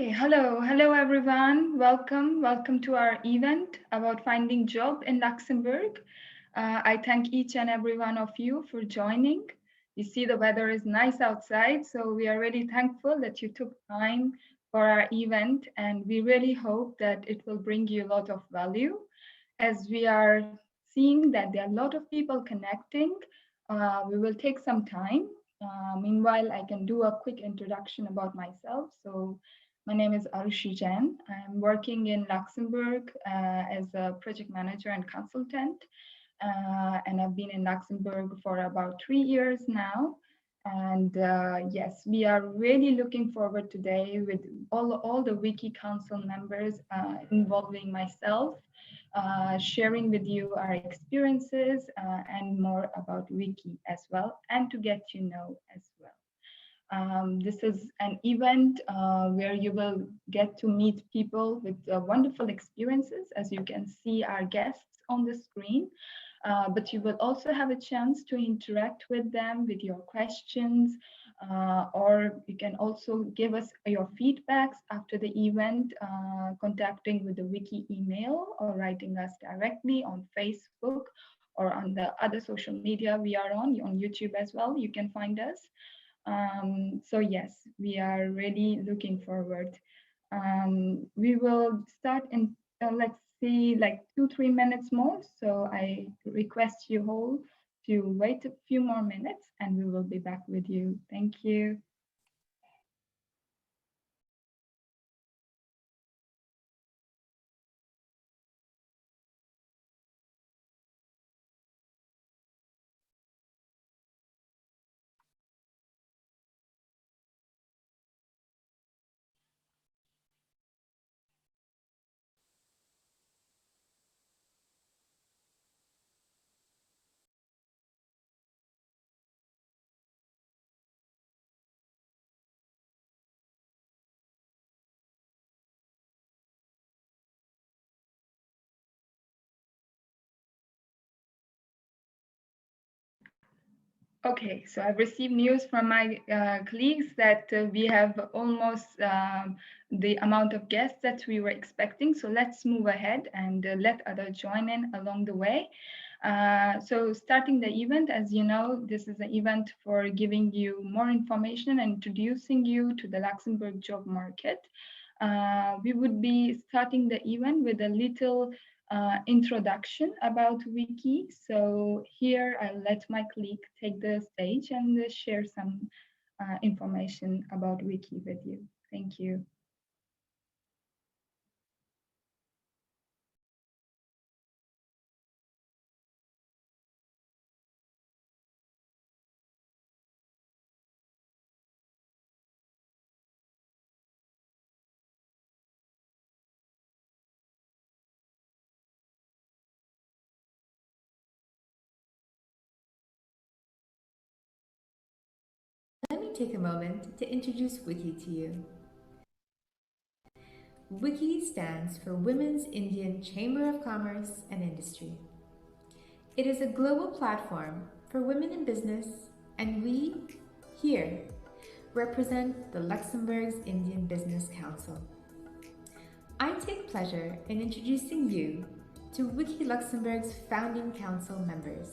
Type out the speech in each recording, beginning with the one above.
Hello everyone. Welcome to our event about finding job in Luxembourg. I thank each and every one of you for joining. You see the weather is nice outside, so we are really thankful that you took time for our event, and we really hope that it will bring you a lot of value. As we are seeing that there are a lot of people connecting, we will take some time. Meanwhile, I can do a quick introduction about myself. So my name is Aditi Jain. I'm working in Luxembourg as a project manager and consultant. And I've been in Luxembourg for about 3 years now. And yes, we are really looking forward today with all the Wiki Council members involving myself, sharing with you our experiences and more about Wiki as well, and to get you know as well. This is an event where you will get to meet people with wonderful experiences, as you can see our guests on the screen. But you will also have a chance to interact with them with your questions, or you can also give us your feedbacks after the event, contacting with the Wiki email or writing us directly on Facebook or on the other social media we are on YouTube as well. You can find us. So yes, we are really looking forward. We will start in, let's see, like 2-3 minutes more. So I request you all to wait a few more minutes and we will be back with you. Thank you. Okay, so I've received news from my colleagues that we have almost the amount of guests that we were expecting. So let's move ahead and let others join in along the way. So starting the event, as you know, this is an event for giving you more information and introducing you to the Luxembourg job market. We would be starting the event with a little introduction about Wiki. So here I'll let my colleague take the stage and share some information about Wiki with you. Thank you. Let me take a moment to introduce Wiki to you. WICCI stands for Women's Indian Chamber of Commerce and Industry. It is a global platform for women in business, and we, here, represent the Luxembourg's Indian Business Council. I take pleasure in introducing you to WICCI-Luxembourg's founding council members.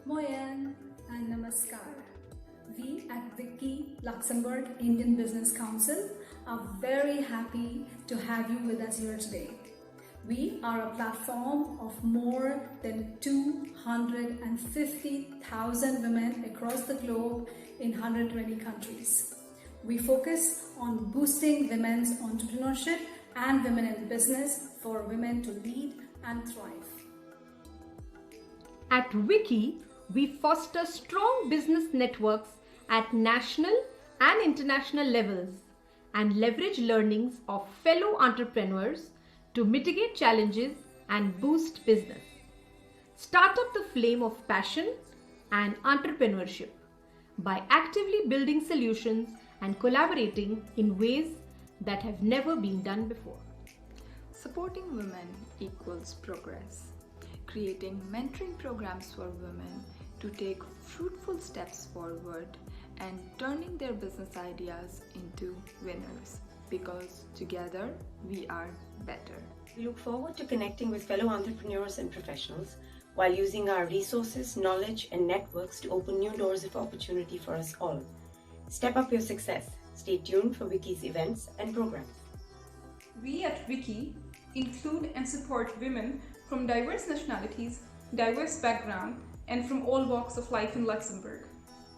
Moyen and Namaskar. We at WICCI-Luxembourg Indian Business Council are very happy to have you with us here today. We are a platform of more than 250,000 women across the globe in 120 countries. We focus on boosting women's entrepreneurship and women in business for women to lead and thrive. At WICCI, we foster strong business networks at national and international levels and leverage learnings of fellow entrepreneurs to mitigate challenges and boost business. Start up the flame of passion and entrepreneurship by actively building solutions and collaborating in ways that have never been done before. Supporting women equals progress. Creating mentoring programs for women to take fruitful steps forward and turning their business ideas into winners. because together we are better. We look forward to connecting with fellow entrepreneurs and professionals while using our resources, knowledge, and networks to open new doors of opportunity for us all. Step up your success. Stay tuned for WICCI's events and programs. We at WICCI include and support women from diverse nationalities, diverse backgrounds, and from all walks of life in Luxembourg.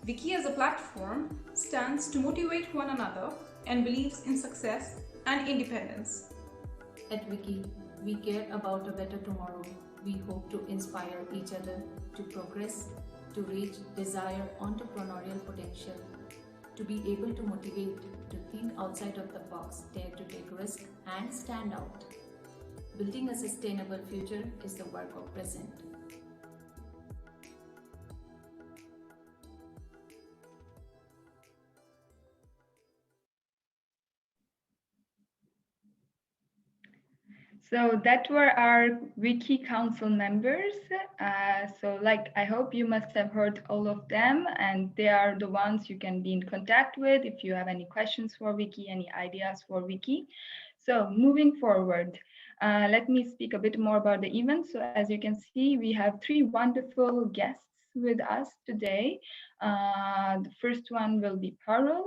WICCI as a platform stands to motivate one another and believes in success and independence. At WICCI, we care about a better tomorrow. We hope to inspire each other to progress, to reach desired entrepreneurial potential, to be able to motivate, to think outside of the box, dare to take risks and stand out. Building a sustainable future is the work of present. So that were our WICCI Council members. I hope you must have heard all of them, and they are the ones you can be in contact with if you have any questions for WICCI, any ideas for WICCI. So moving forward, let me speak a bit more about the event. So as you can see, we have three wonderful guests with us today. The first one will be Parul.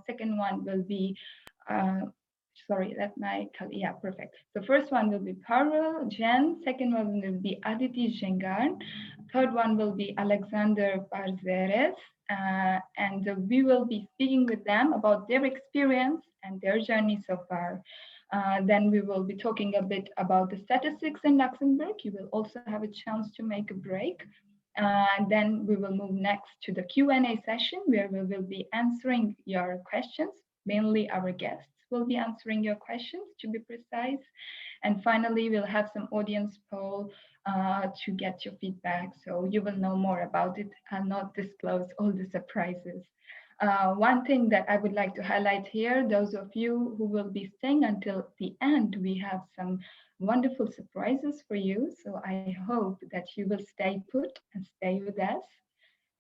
Second one will be perfect. The first one will be Parul, Jain. Second one will be Aditi, Jhingran. Third one will be Alexander Barzeres. And we will be speaking with them about their experience and their journey so far. Then we will be talking a bit about the statistics in Luxembourg. You will also have a chance to make a break. Then we will move next to the Q&A session where we will be answering your questions, mainly our guests will be answering your questions to be precise. And finally, we'll have some audience poll to get your feedback. So you will know more about it and not disclose all the surprises. One thing that I would like to highlight here, those of you who will be staying until the end, we have some wonderful surprises for you. So I hope that you will stay put and stay with us.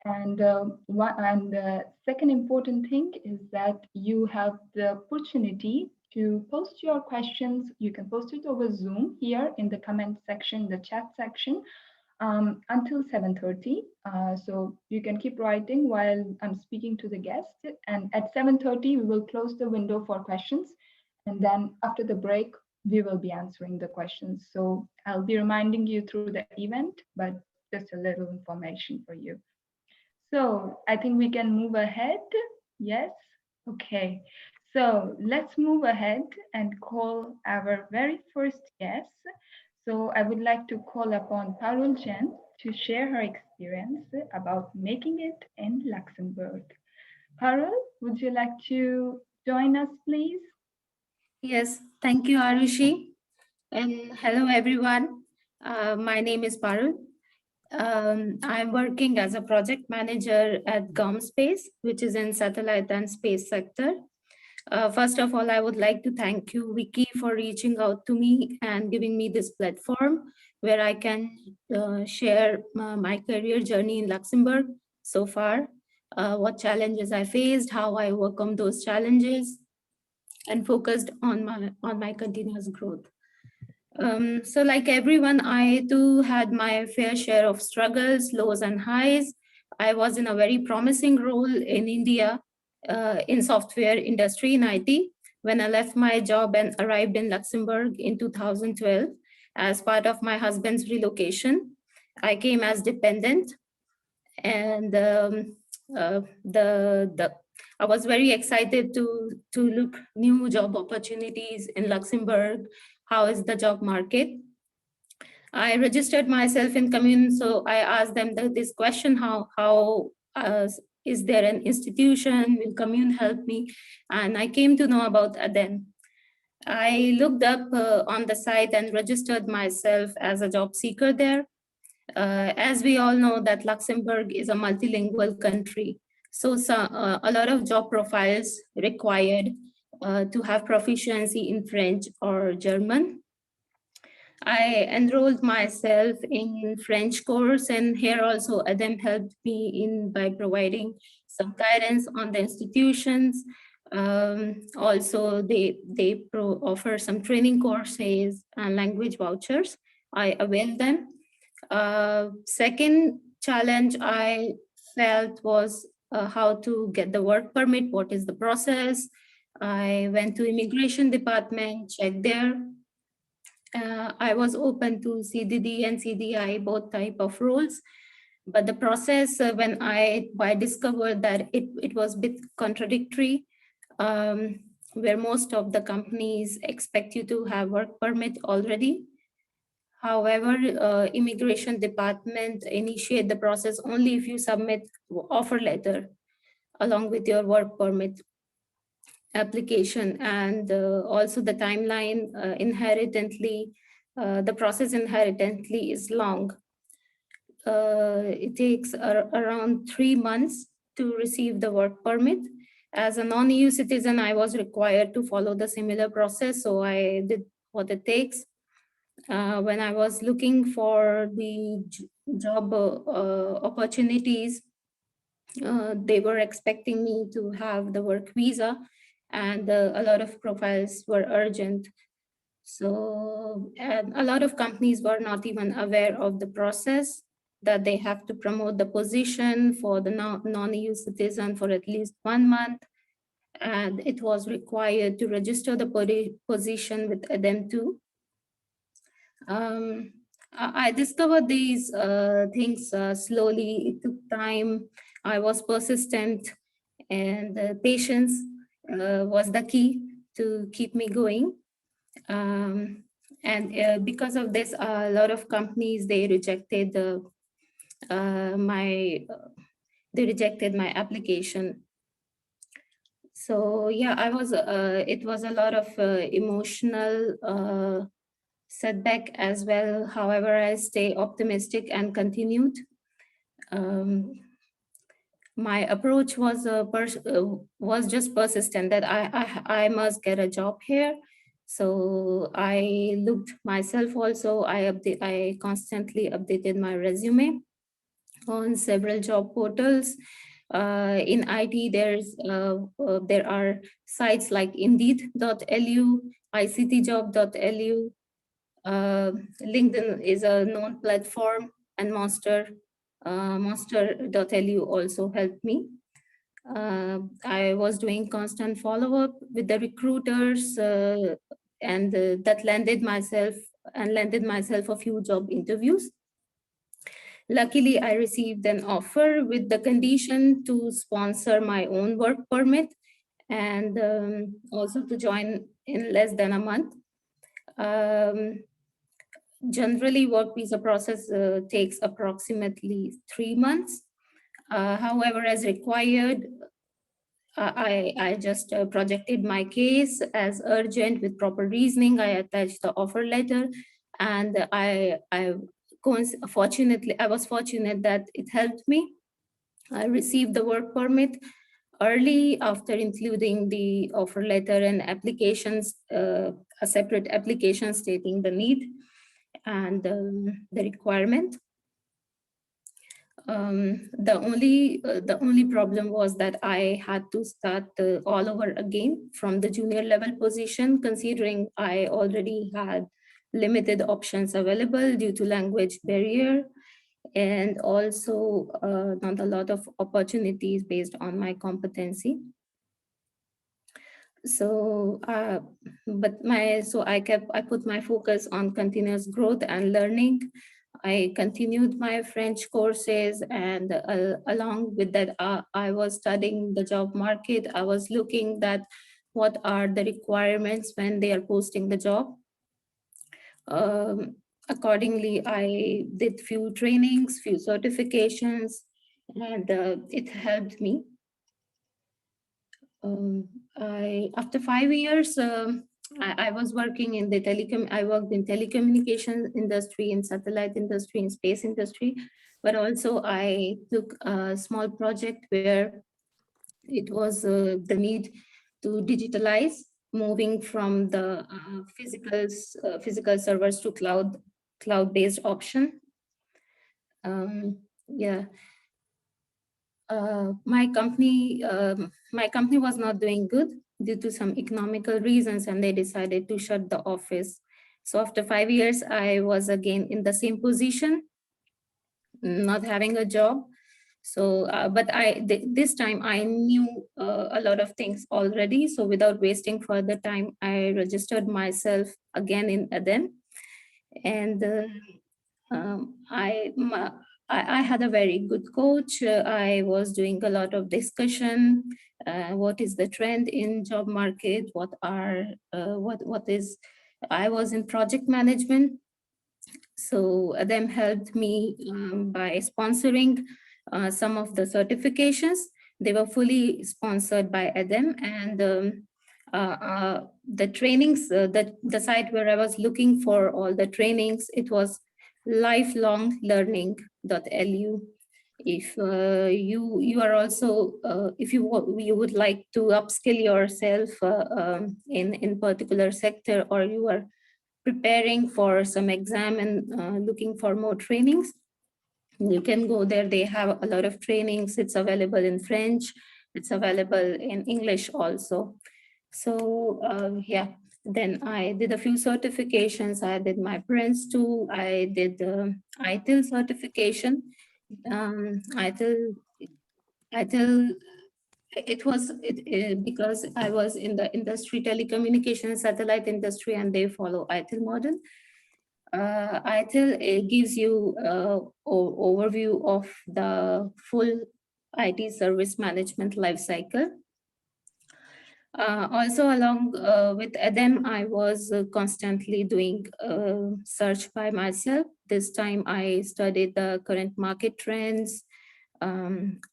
And the second important thing is that you have the opportunity to post your questions. You can post it over Zoom here in the comment section, the chat section, until 7:30. So you can keep writing while I'm speaking to the guest. And at 7:30, we will close the window for questions. And then after the break, we will be answering the questions. So I'll be reminding you through the event, but just a little information for you. So I think we can move ahead. Yes? Okay. So let's move ahead and call our very first guest. So I would like to call upon Parul Jain to share her experience about making it in Luxembourg. Parul, would you like to join us, please? Yes, thank you, Arushi. And hello, everyone. My name is Parul. I'm working as a project manager at GomSpace, which is in satellite and space sector. First of all, I would like to thank you, WICCI, for reaching out to me and giving me this platform where I can share my career journey in Luxembourg so far, what challenges I faced, how I overcome those challenges, and focused on my continuous growth. So like everyone, I too had my fair share of struggles, lows and highs. I was in a very promising role in India in software industry in IT when I left my job and arrived in Luxembourg in 2012 as part of my husband's relocation. I came as dependent, and I was very excited to look new job opportunities in Luxembourg. How is the job market? I registered myself in Commune, so I asked them this question: how is there an institution? Will Commune help me? And I came to know about Aden. I looked up on the site and registered myself as a job seeker there. As we all know that Luxembourg is a multilingual country, so a lot of job profiles required to have proficiency in French or German. I enrolled myself in French course, and here also Adam helped me by providing some guidance on the institutions, Also, they offer some training courses and language vouchers. I availed them. Second challenge I felt was how to get the work permit. What is the process? I went to immigration department, checked there. I was open to CDD and CDI, both type of roles. But the process, when I discovered that it was a bit contradictory, where most of the companies expect you to have work permit already. However, immigration department initiate the process only if you submit offer letter along with your work permit application. And also the timeline the process inherently is long. It takes around 3 months to receive the work permit. As a non-EU citizen, I was required to follow the similar process, so I did what it takes. When I was looking for the job opportunities, they were expecting me to have the work visa, and a lot of profiles were urgent. So a lot of companies were not even aware of the process, that they have to promote the position for the non-EU citizen for at least 1 month. And it was required to register the position with them too. I discovered these things slowly. It took time. I was persistent, and patience was the key to keep me going. And because of this, a lot of companies, they rejected my application. So yeah, it was a lot of emotional setback as well. However, I stay optimistic and continued. My approach was just persistent, that I must get a job here. So I looked myself also. I constantly updated my resume on several job portals. In IT, there are sites like Indeed.lu, ICTjob.lu. LinkedIn is a known platform, and Monster.lu also helped me. I was doing constant follow-up with the recruiters, and that landed myself a few job interviews. Luckily, I received an offer with the condition to sponsor my own work permit, and also to join in less than a month. Generally, work visa process takes approximately 3 months. However, as required, I just projected my case as urgent with proper reasoning. I attached the offer letter, and I was fortunate that it helped me. I received the work permit early after including the offer letter and applications, a separate application stating the need and the requirement. The only problem was that I had to start all over again from the junior level position, considering I already had limited options available due to language barrier, and also not a lot of opportunities based on my competency. So, I put my focus on continuous growth and learning. I continued my French courses, and along with that, I was studying the job market. I was looking at what are the requirements when they are posting the job. Accordingly, I did few trainings, few certifications, and it helped me. After 5 years, I was working in the I worked in telecommunications industry, in satellite industry, in space industry, but also I took a small project where it was the need to digitalize, moving from the physical servers to cloud-based option. Yeah. my company was not doing good due to some economical reasons, and they decided to shut the office. So after 5 years, I was again in the same position, not having a job. So, but this time I knew a lot of things already. So without wasting further time, I registered myself again in ADEM. And I had a very good coach. I was doing a lot of discussion. What is the trend in job market? What is, I was in project management. So them helped me by sponsoring some of the certifications. They were fully sponsored by ADEM, and the trainings, the site where I was looking for all the trainings, it was lifelonglearning.lu. If you are also, if you would like to upskill yourself in particular sector, or you are preparing for some exam and looking for more trainings, you can go there. They have a lot of trainings. It's available in French. It's available in English also. So yeah, then I did a few certifications. I did my Prince 2. I did the Itil certification. Itil, because I was in the industry, telecommunication satellite industry, and they follow Itil model. Itil gives you overview of the full IT service management lifecycle. Also, along with ADEM, I was constantly doing search by myself. This time I studied the current market trends.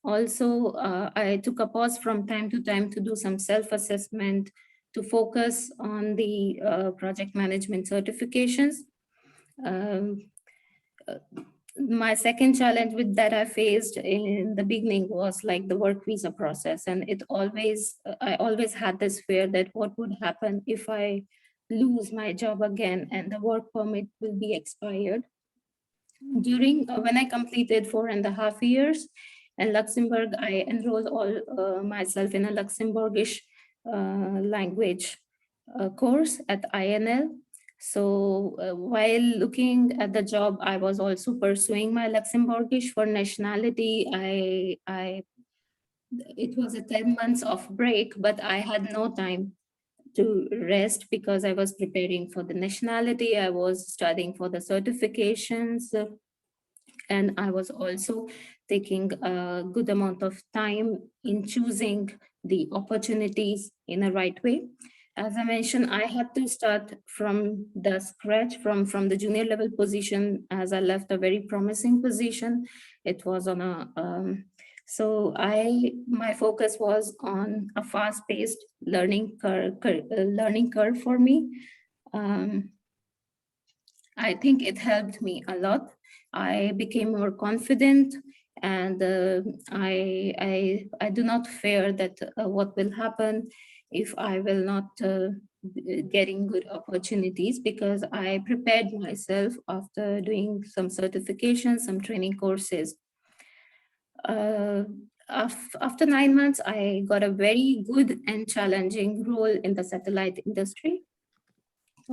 Also, I took a pause from time to time to do some self-assessment, to focus on the project management certifications. My second challenge with that I faced in the beginning was like the work visa process. And I always had this fear that what would happen if I lose my job again and the work permit will be expired. During when I completed 4.5 years in Luxembourg, I enrolled all myself in a Luxembourgish language course at INL. So while looking at the job, I was also pursuing my Luxembourgish for nationality. It was a 10 months of break, but I had no time to rest because I was preparing for the nationality. I was studying for the certifications, and I was also taking a good amount of time in choosing the opportunities in a right way. As I mentioned, I had to start from the scratch, from the junior level position, as I left a very promising position. It was on a, my focus was on a fast-paced learning curve for me. I think it helped me a lot. I became more confident, and I do not fear that what will happen if I will not getting good opportunities, because I prepared myself after doing some certifications, some training courses. After 9 months, I got a very good and challenging role in the satellite industry.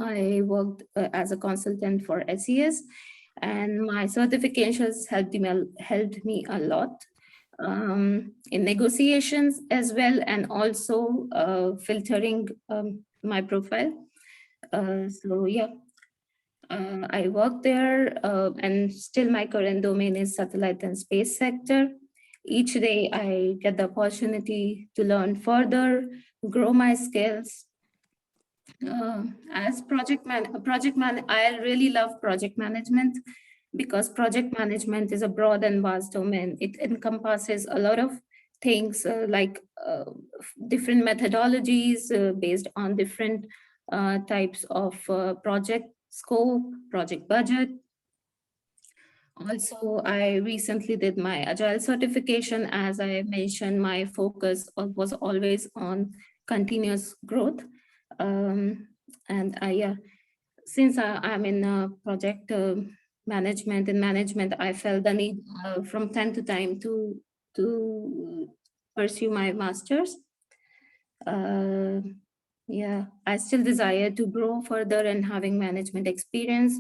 I worked as a consultant for SES, and my certifications helped me a lot in negotiations as well, and also filtering my profile. So yeah, I worked there, and still my current domain is satellite and space sector. Each day I get the opportunity to learn further, grow my skills. As I really love project management, because project management is a broad and vast domain. It encompasses a lot of things like different methodologies based on different types of project scope, project budget. Also, I recently did my Agile certification. As I mentioned, my focus was always on continuous growth. And yeah, since I'm in project management, I felt the need from time to time to to pursue my master's. Yeah, I still desire to grow further and having management experience.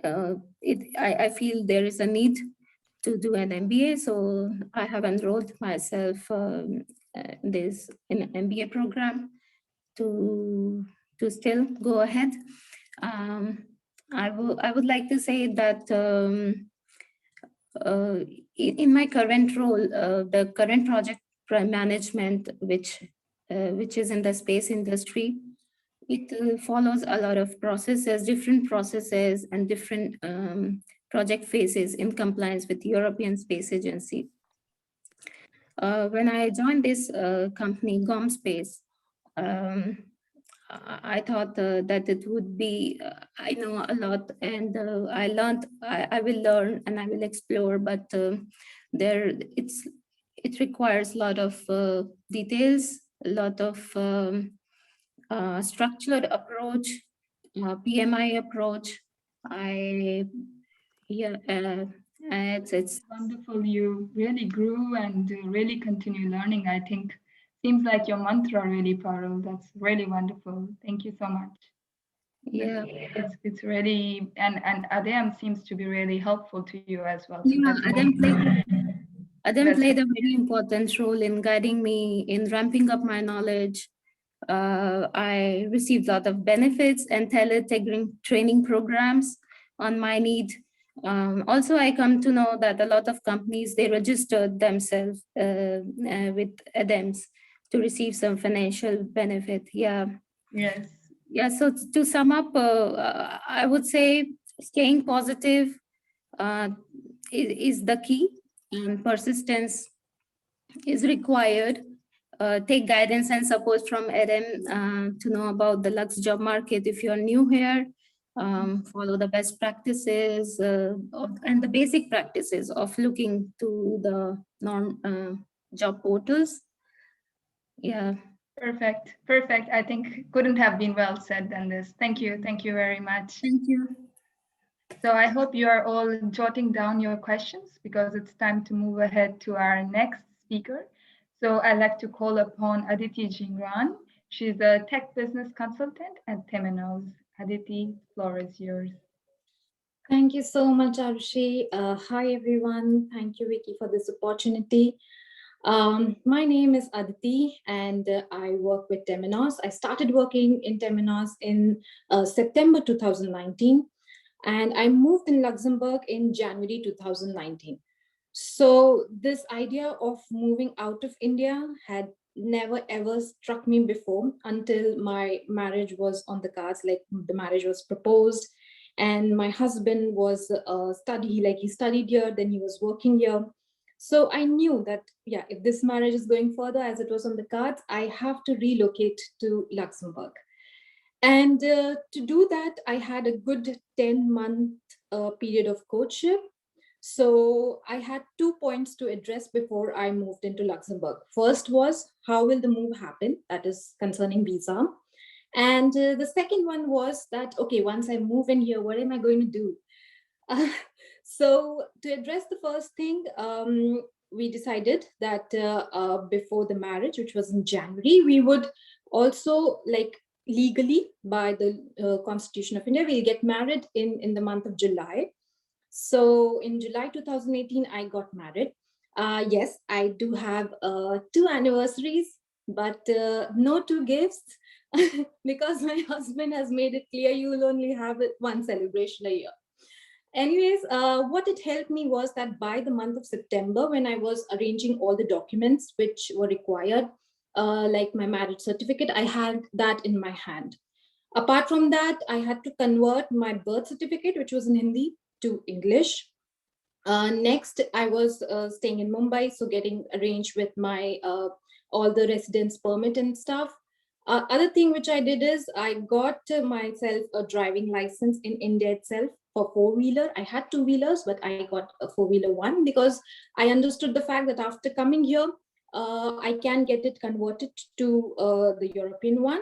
I feel there is a need to do an MBA, so I have enrolled myself in an MBA program to still go ahead. I would like to say that in my current role, the current project management, which is in the space industry, it follows a lot of processes, different processes and different project phases in compliance with European Space Agency. When I joined this company, GomSpace, I thought that it would be, I know a lot and I learned, I will learn and I will explore, but it requires a lot of details, a lot of structured approach, PMI approach. It's wonderful. You really grew and really continue learning. I think seems like your mantra really, Parul. That's really wonderful. Thank you so much. Yeah, it's really and Adem seems to be really helpful to you as well. So yeah, Adem played a very important role in guiding me in ramping up my knowledge. I received a lot of benefits and tailored training programs on my need. Also, I come to know that a lot of companies, they registered themselves with ADEMS to receive some financial benefit. Yeah. Yes. Yeah, so to sum up, I would say staying positive is the key, and persistence is required. Take guidance and support from EDM to know about the Lux job market. If you're new here, follow the best practices and the basic practices of looking to the job portals. Yeah. Perfect. Perfect. I think couldn't have been well said than this. Thank you. Thank you very much. Thank you. So I hope you are all jotting down your questions because it's time to move ahead to our next speaker. So I'd like to call upon Aditi Jhingran. She's a tech business consultant at Temenos. Aditi, floor is yours. Thank you so much, Arushi. Hi, everyone. Thank you, Vicky, for this opportunity. My name is Aditi, and I work with Temenos. I started working in Temenos in September 2019, and I moved in Luxembourg in January 2019. So this idea of moving out of India had never ever struck me before until my marriage was on the cards, like the marriage was proposed. And my husband was he studied here, then he was working here. So I knew that, yeah, if this marriage is going further as it was on the cards, I have to relocate to Luxembourg. And to do that, I had a good 10-month period of courtship. So I had 2 points to address before I moved into Luxembourg. First was, how will the move happen? That is concerning visa. And the second one was that, okay, once I move in here, what am I going to do? So to address the first thing, we decided that before the marriage, which was in January, we would also, like, legally by the Constitution of India, we'll get married in the month of July. So in July 2018, I got married. Yes, I do have 2 anniversaries, but no 2 gifts. Because my husband has made it clear you will only have one celebration a year. Anyways, what it helped me was that by the month of September, when I was arranging all the documents which were required, like my marriage certificate, I had that in my hand. Apart from that, I had to convert my birth certificate, which was in Hindi, to English. Next, I was staying in Mumbai, so getting arranged with my all the residence permit and stuff. Other thing which I did is I got myself a driving license in India itself for 4-wheeler. I had 2-wheelers, but I got a 4-wheeler one because I understood the fact that after coming here, I can get it converted to the European one,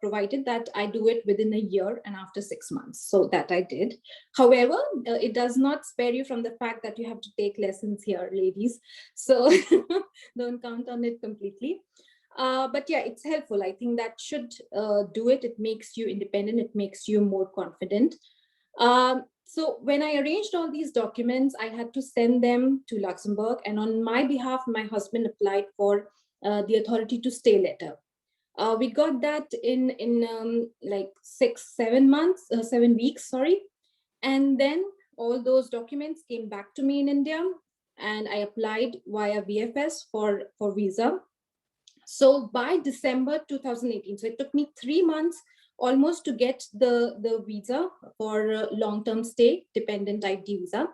provided that I do it within a year and after 6 months. So that I did. However, it does not spare you from the fact that you have to take lessons here, ladies. So don't count on it completely. But yeah, it's helpful. I think that should do it. It makes you independent. It makes you more confident. So when I arranged all these documents, I had to send them to Luxembourg. And on my behalf, my husband applied for the authority to stay letter. We got that in like 7 weeks, sorry. And then all those documents came back to me in India, and I applied via VFS for visa. So by December 2018, so it took me 3 months almost to get the visa for long-term stay dependent ID visa.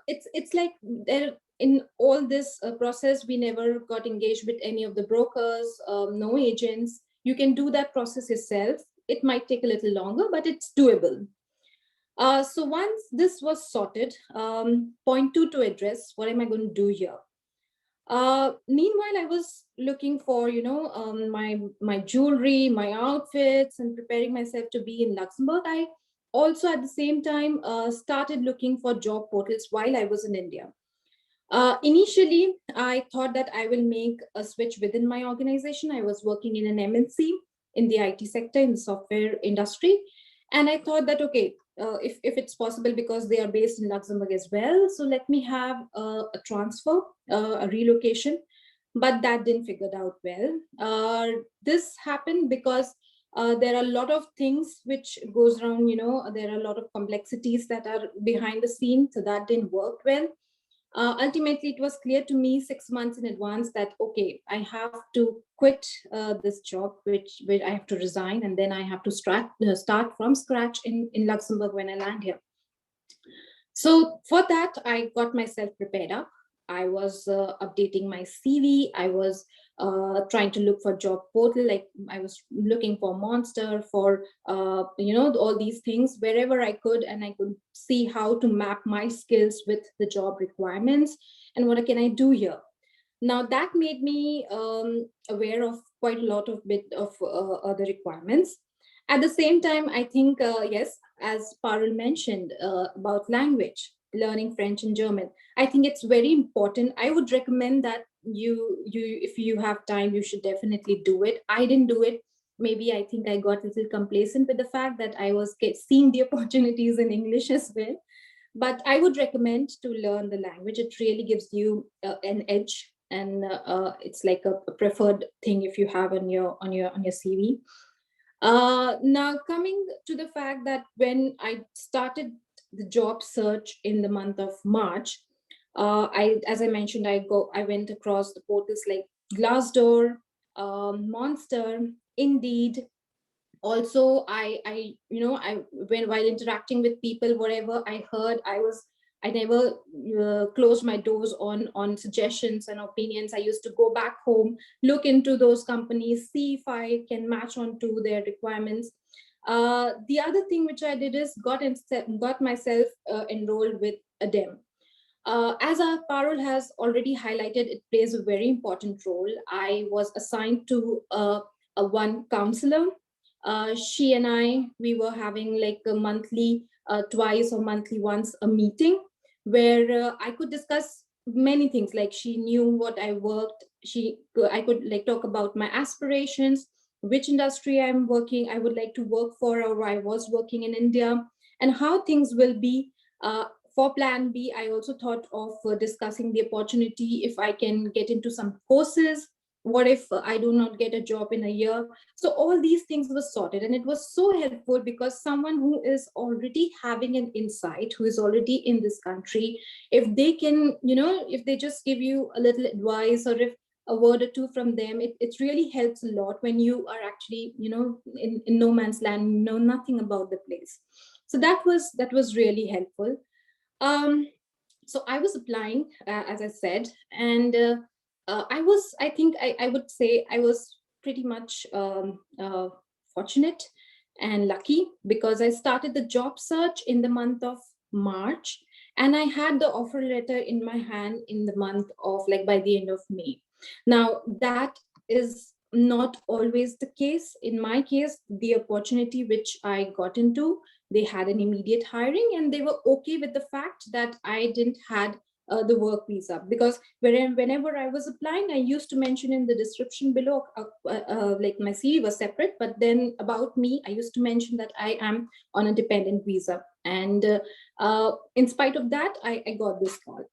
It's like there in all this process, we never got engaged with any of the brokers, no agents. You can do that process yourself. It might take a little longer, but it's doable. So once this was sorted, point two to address, what am I going to do here? Meanwhile, I was looking for, my jewelry, my outfits, and preparing myself to be in Luxembourg. I also, at the same time, started looking for job portals while I was in India. Initially, I thought that I will make a switch within my organization. I was working in an MNC in the IT sector, in the software industry. And I thought that, okay, if it's possible, because they are based in Luxembourg as well, so let me have a transfer, a relocation, but that didn't figure out well. This happened because there are a lot of things which goes around, there are a lot of complexities that are behind the scenes, so that didn't work well. Ultimately, it was clear to me 6 months in advance that, okay, I have to quit this job, which I have to resign, and then I have to start from scratch in Luxembourg when I land here. So for that, I got myself prepared up. I was updating my CV. I was trying to look for job portal, like I was looking for Monster, for all these things wherever I could, and I could see how to map my skills with the job requirements and what can I do here. Now that made me aware of quite a lot of other requirements. At the same time, I think yes, as Parul mentioned about language, learning French and German, I think it's very important. I would recommend that you if you have time, you should definitely do it. I didn't do it. Maybe I think I got a little complacent with the fact that I was seeing the opportunities in English as well. But I would recommend to learn the language. It really gives you an edge, and it's like a preferred thing if you have on your CV. Now coming to the fact that when I started the job search in the month of March, as I mentioned, I went across the portals like Glassdoor, Monster, Indeed. Also, while interacting with people, whatever I heard, I never closed my doors on suggestions and opinions. I used to go back home, look into those companies, see if I can match onto their requirements. The other thing which I did is got myself enrolled with ADEM. As our Parul has already highlighted, it plays a very important role. I was assigned to a one counselor. She and we were having like a monthly, twice or monthly once a meeting where I could discuss many things. Like she knew what I worked. I could like talk about my aspirations, which industry I would like to work for, or I was working in India, and how things will be. For plan B, I also thought of discussing the opportunity if I can get into some courses. What if I do not get a job in a year? So all these things were sorted, and it was so helpful because someone who is already having an insight, who is already in this country, if they can, if they just give you a little advice, or if a word or two from them, it really helps a lot when you are actually, in no man's land, know nothing about the place. So that was really helpful. So I was applying, as I said, and I would say I was pretty much fortunate and lucky, because I started the job search in the month of March, and I had the offer letter in my hand in the month of by the end of May. Now, that is not always the case. In my case, the opportunity which I got into, they had an immediate hiring, and they were okay with the fact that I didn't had the work visa, because whenever I was applying, I used to mention in the description below, like my CV was separate, but then about me, I used to mention that I am on a dependent visa. And in spite of that, I got this call.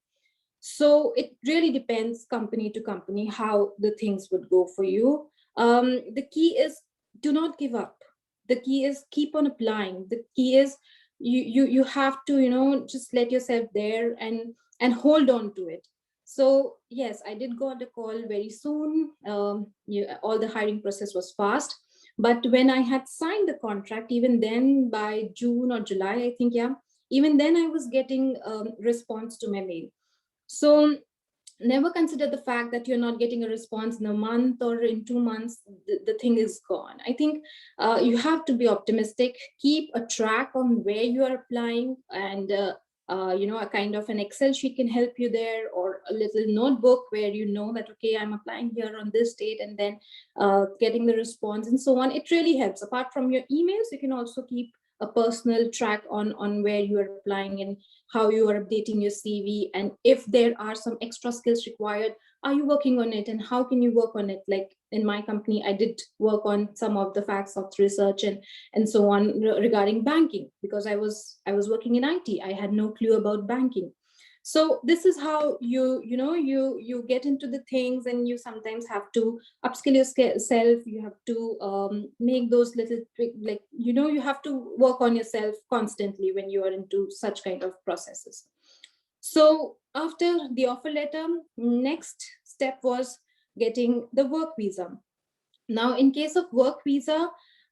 So it really depends company to company how the things would go for you. The key is, do not give up. The key is keep on applying. The key is you have to, just let yourself there and hold on to it. So yes, I did got a call very soon. All the hiring process was fast. But when I had signed the contract, even then by June or July, I think, yeah, even then I was getting response to my mail. So never consider the fact that you're not getting a response in a month or in 2 months, the thing is gone. I think you have to be optimistic, keep a track on where you are applying, and a kind of an Excel sheet can help you there, or a little notebook where you know that, okay, I'm applying here on this date, and then getting the response and so on. It really helps. Apart from your emails, you can also keep a personal track on where you are applying and how you are updating your CV, and if there are some extra skills required, are you working on it, and how can you work on it? Like in my company, I did work on some of the facts of research and so on regarding banking, because I was working in IT. I had no clue about banking. So this is how you get into the things, and you sometimes have to upskill yourself. You have to make those little like you have to work on yourself constantly when you are into such kind of processes. So after the offer letter, next step was getting the work visa. Now, in case of work visa,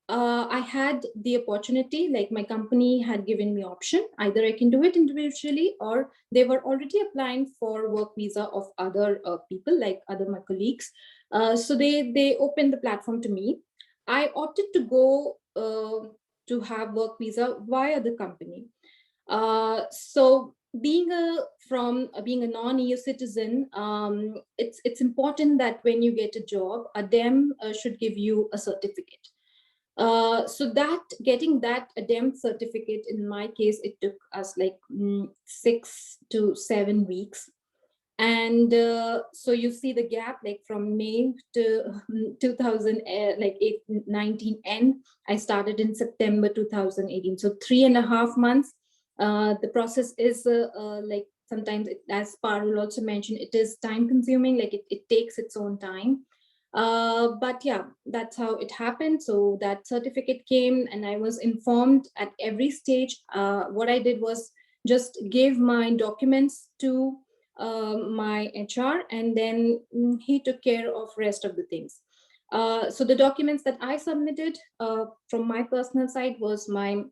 I had the opportunity, like my company had given me option, either I can do it individually, or they were already applying for work visa of other people, like other my colleagues. So they opened the platform to me. I opted to go to have work visa via the company. So being a non-EU citizen, it's important that when you get a job, a DEM should give you a certificate. So that getting that ADEM certificate, in my case, it took us like 6 to 7 weeks. And so you see the gap, like from May to 2019 end. I started in September 2018. So 3.5 months. The process is like sometimes, as Parul also mentioned, it is time consuming, like it takes its own time. But yeah, that's how it happened. So that certificate came, and I was informed at every stage. What I did was just gave my documents to my HR, and then he took care of rest of the things. So the documents that I submitted from my personal side was my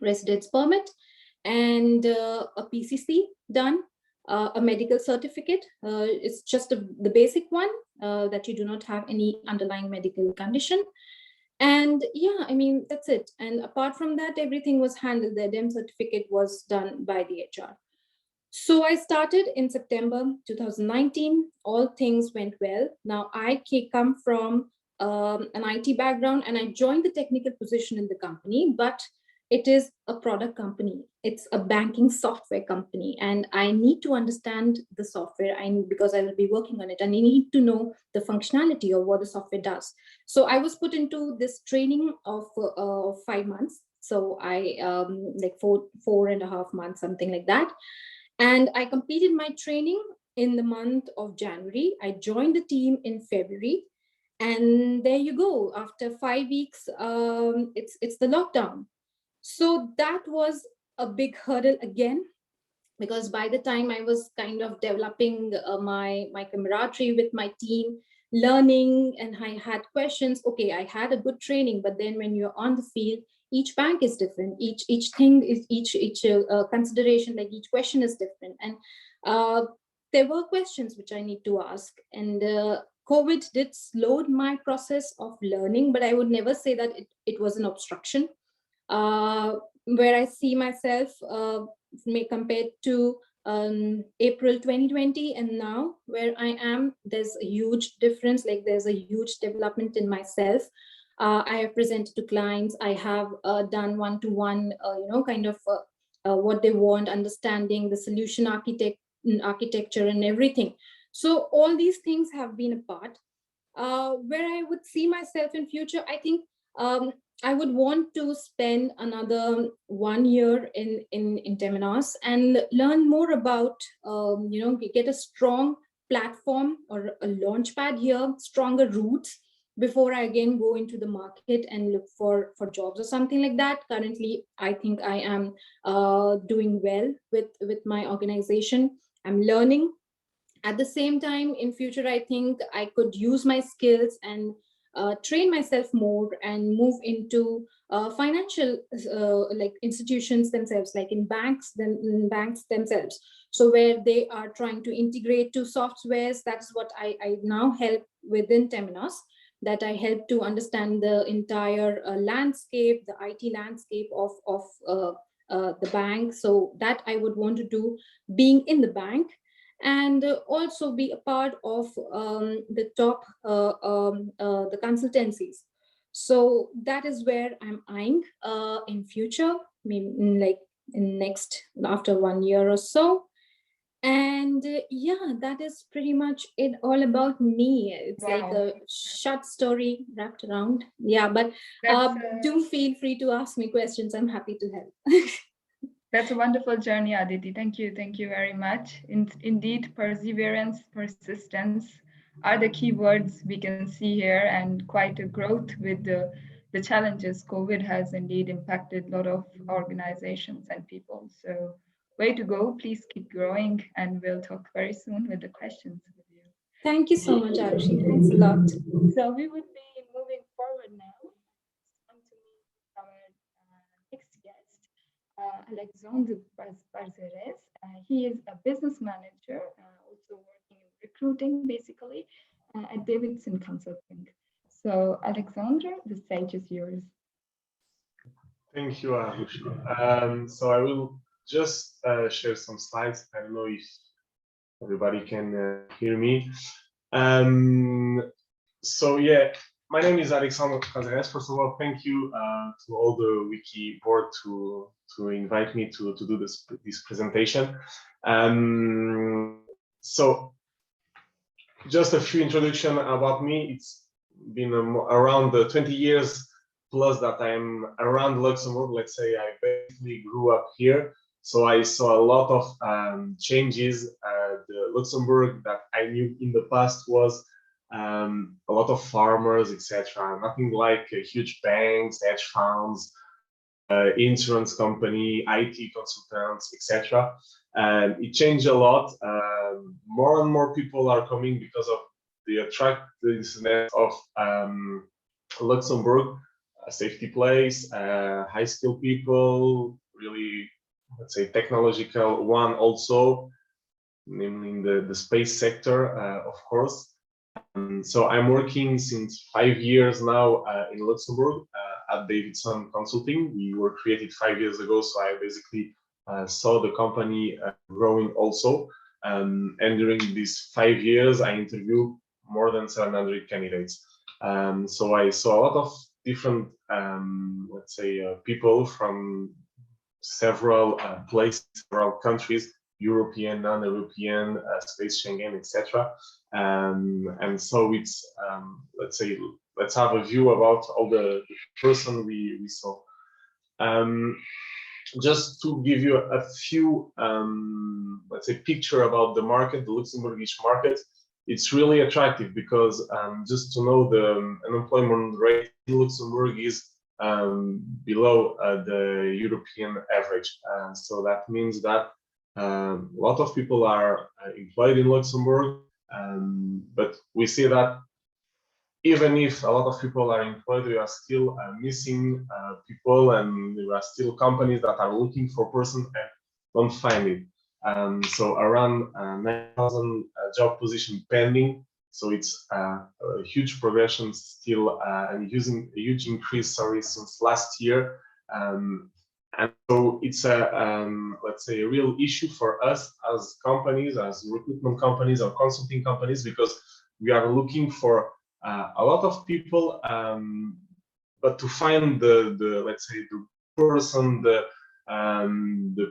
residence permit and a PCC done. A medical certificate. It's just the basic one, that you do not have any underlying medical condition. And yeah, I mean, that's it. And apart from that, everything was handled. The ADEM certificate was done by the HR. So I started in September 2019. All things went well. Now I come from an IT background, and I joined the technical position in the company, but it is a product company. It's a banking software company, and I need to understand the software. Because I will be working on it, and I need to know the functionality of what the software does. So I was put into this training of 5 months. So I like 4.5 months, something like that. And I completed my training in the month of January. I joined the team in February. And there you go. After 5 weeks, it's the lockdown. So that was a big hurdle again, because by the time I was kind of developing my camaraderie with my team, learning, and I had questions. Okay, I had a good training, but then when you're on the field, each bank is different. Each thing is each consideration, like each question is different, and there were questions which I need to ask. And COVID did slow my process of learning, but I would never say that it was an obstruction. Where I see myself compared to April 2020 and now where I am, there's a huge difference. Like there's a huge development in myself. I have presented to clients. I have done one-to-one, kind of what they want, understanding the solution architecture and everything. So all these things have been a part. Where I would see myself in future, I think I would want to spend another 1 year in Temenos and learn more about, get a strong platform or a launch pad here, stronger roots before I again go into the market and look for jobs or something like that. Currently, I think I am doing well with my organization. I'm learning. At the same time, in future, I think I could use my skills and train myself more and move into financial like institutions themselves, like in banks themselves. So where they are trying to integrate to softwares, that's what I now help within Temenos, that I help to understand the entire landscape, the IT landscape of the bank. So that I would want to do being in the bank, and also be a part of the top the consultancies. So that is where I'm eyeing in future, maybe like in next after 1 year or so. And yeah, that is pretty much it all about me. It's Wow. like a short story wrapped around. Yeah, but do feel free to ask me questions. I'm happy to help. That's a wonderful journey, Aditi. Thank you very much. Indeed, perseverance, persistence are the key words we can see here, and quite a growth with the challenges. COVID has indeed impacted a lot of organizations and people. So way to go. Please keep growing, and we'll talk very soon with the questions with you. Thank you so much, Arushi. Thanks a lot. So we would be moving forward now. On to meet our next guest, Alexandre Barzeres. He is a business manager, also working in recruiting, basically, at Davidson Consulting. So, Alexandre, the stage is yours. Thank you, Arushi. So I will just share some slides. I don't know if everybody can hear me. So yeah, my name is Alexandre Barzeres. First of all, thank you to all the Wiki board to invite me to do this presentation. So just a few introduction about me. It's been around 20 years plus that I'm around Luxembourg. Let's say I basically grew up here, so I saw a lot of changes. The Luxembourg that I knew in the past was a lot of farmers, etc. Nothing like huge banks, hedge funds, insurance company, IT consultants, etc. And it changed a lot. More and more people are coming because of the attractiveness of Luxembourg, a safety place, high-skilled people, really, let's say, technological one also, namely in the space sector, of course. So I'm working since 5 years now in Luxembourg at Davidson Consulting. We were created 5 years ago, so I basically saw the company growing also. And during these 5 years, I interviewed more than 700 candidates. So I saw a lot of different, let's say, people from several places, several countries, European, non-European, space, Schengen, etc. And so it's, let's say, let's have a view about all the person we saw. Just to give you a few, let's say, picture about the market, the Luxembourgish market, it's really attractive because just to know, the unemployment rate in Luxembourg is below the European average. So that means that a lot of people are employed in Luxembourg, but we see that even if a lot of people are employed, we are still missing people, and there are still companies that are looking for persons and don't find it. So around 9,000 job position pending. So it's a huge progression still, and using a huge increase, sorry, since last year. And so it's a, let's say, a real issue for us as companies, as recruitment companies or consulting companies, because we are looking for a lot of people, but to find the let's say, the person, the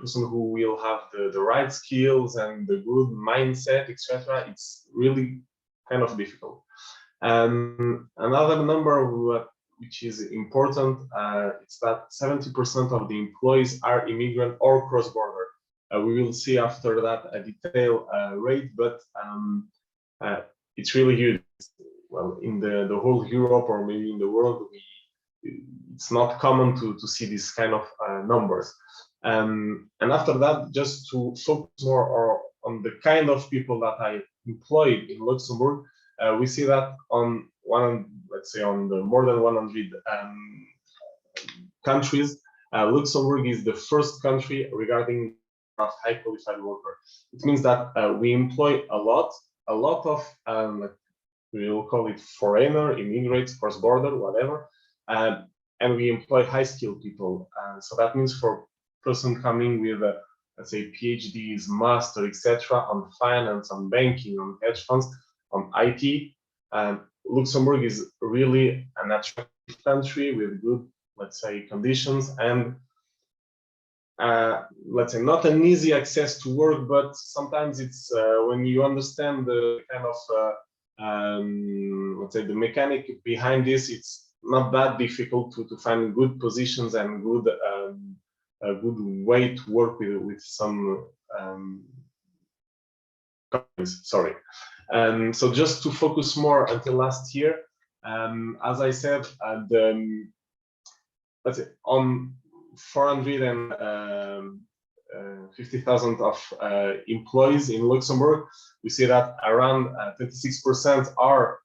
person who will have the right skills and the good mindset, etc., it's really kind of difficult. Another number which is important, it's that 70% of the employees are immigrant or cross-border. We will see after that a detailed rate, but it's really huge. Well, in the whole Europe or maybe in the world, it's not common to see this kind of numbers. And after that, just to focus more on the kind of people that I employed in Luxembourg, we see that on let's say on the more than 100 countries, Luxembourg is the first country regarding of high qualified worker. It means that we employ a lot of we will call it foreigner, immigrants, cross-border, whatever, and we employ high-skilled people. So that means for person coming with let's say PhDs, master, etc., on finance, on banking, on hedge funds, on IT, Luxembourg is really an attractive country with good, let's say, conditions and let's say not an easy access to work, but sometimes it's when you understand the kind of let's say the mechanic behind this, it's not that difficult to find good positions and good a good way to work with some companies. Sorry. So just to focus more until last year, as I said, let's say on 450,000 of employees in Luxembourg, we see that around 26% are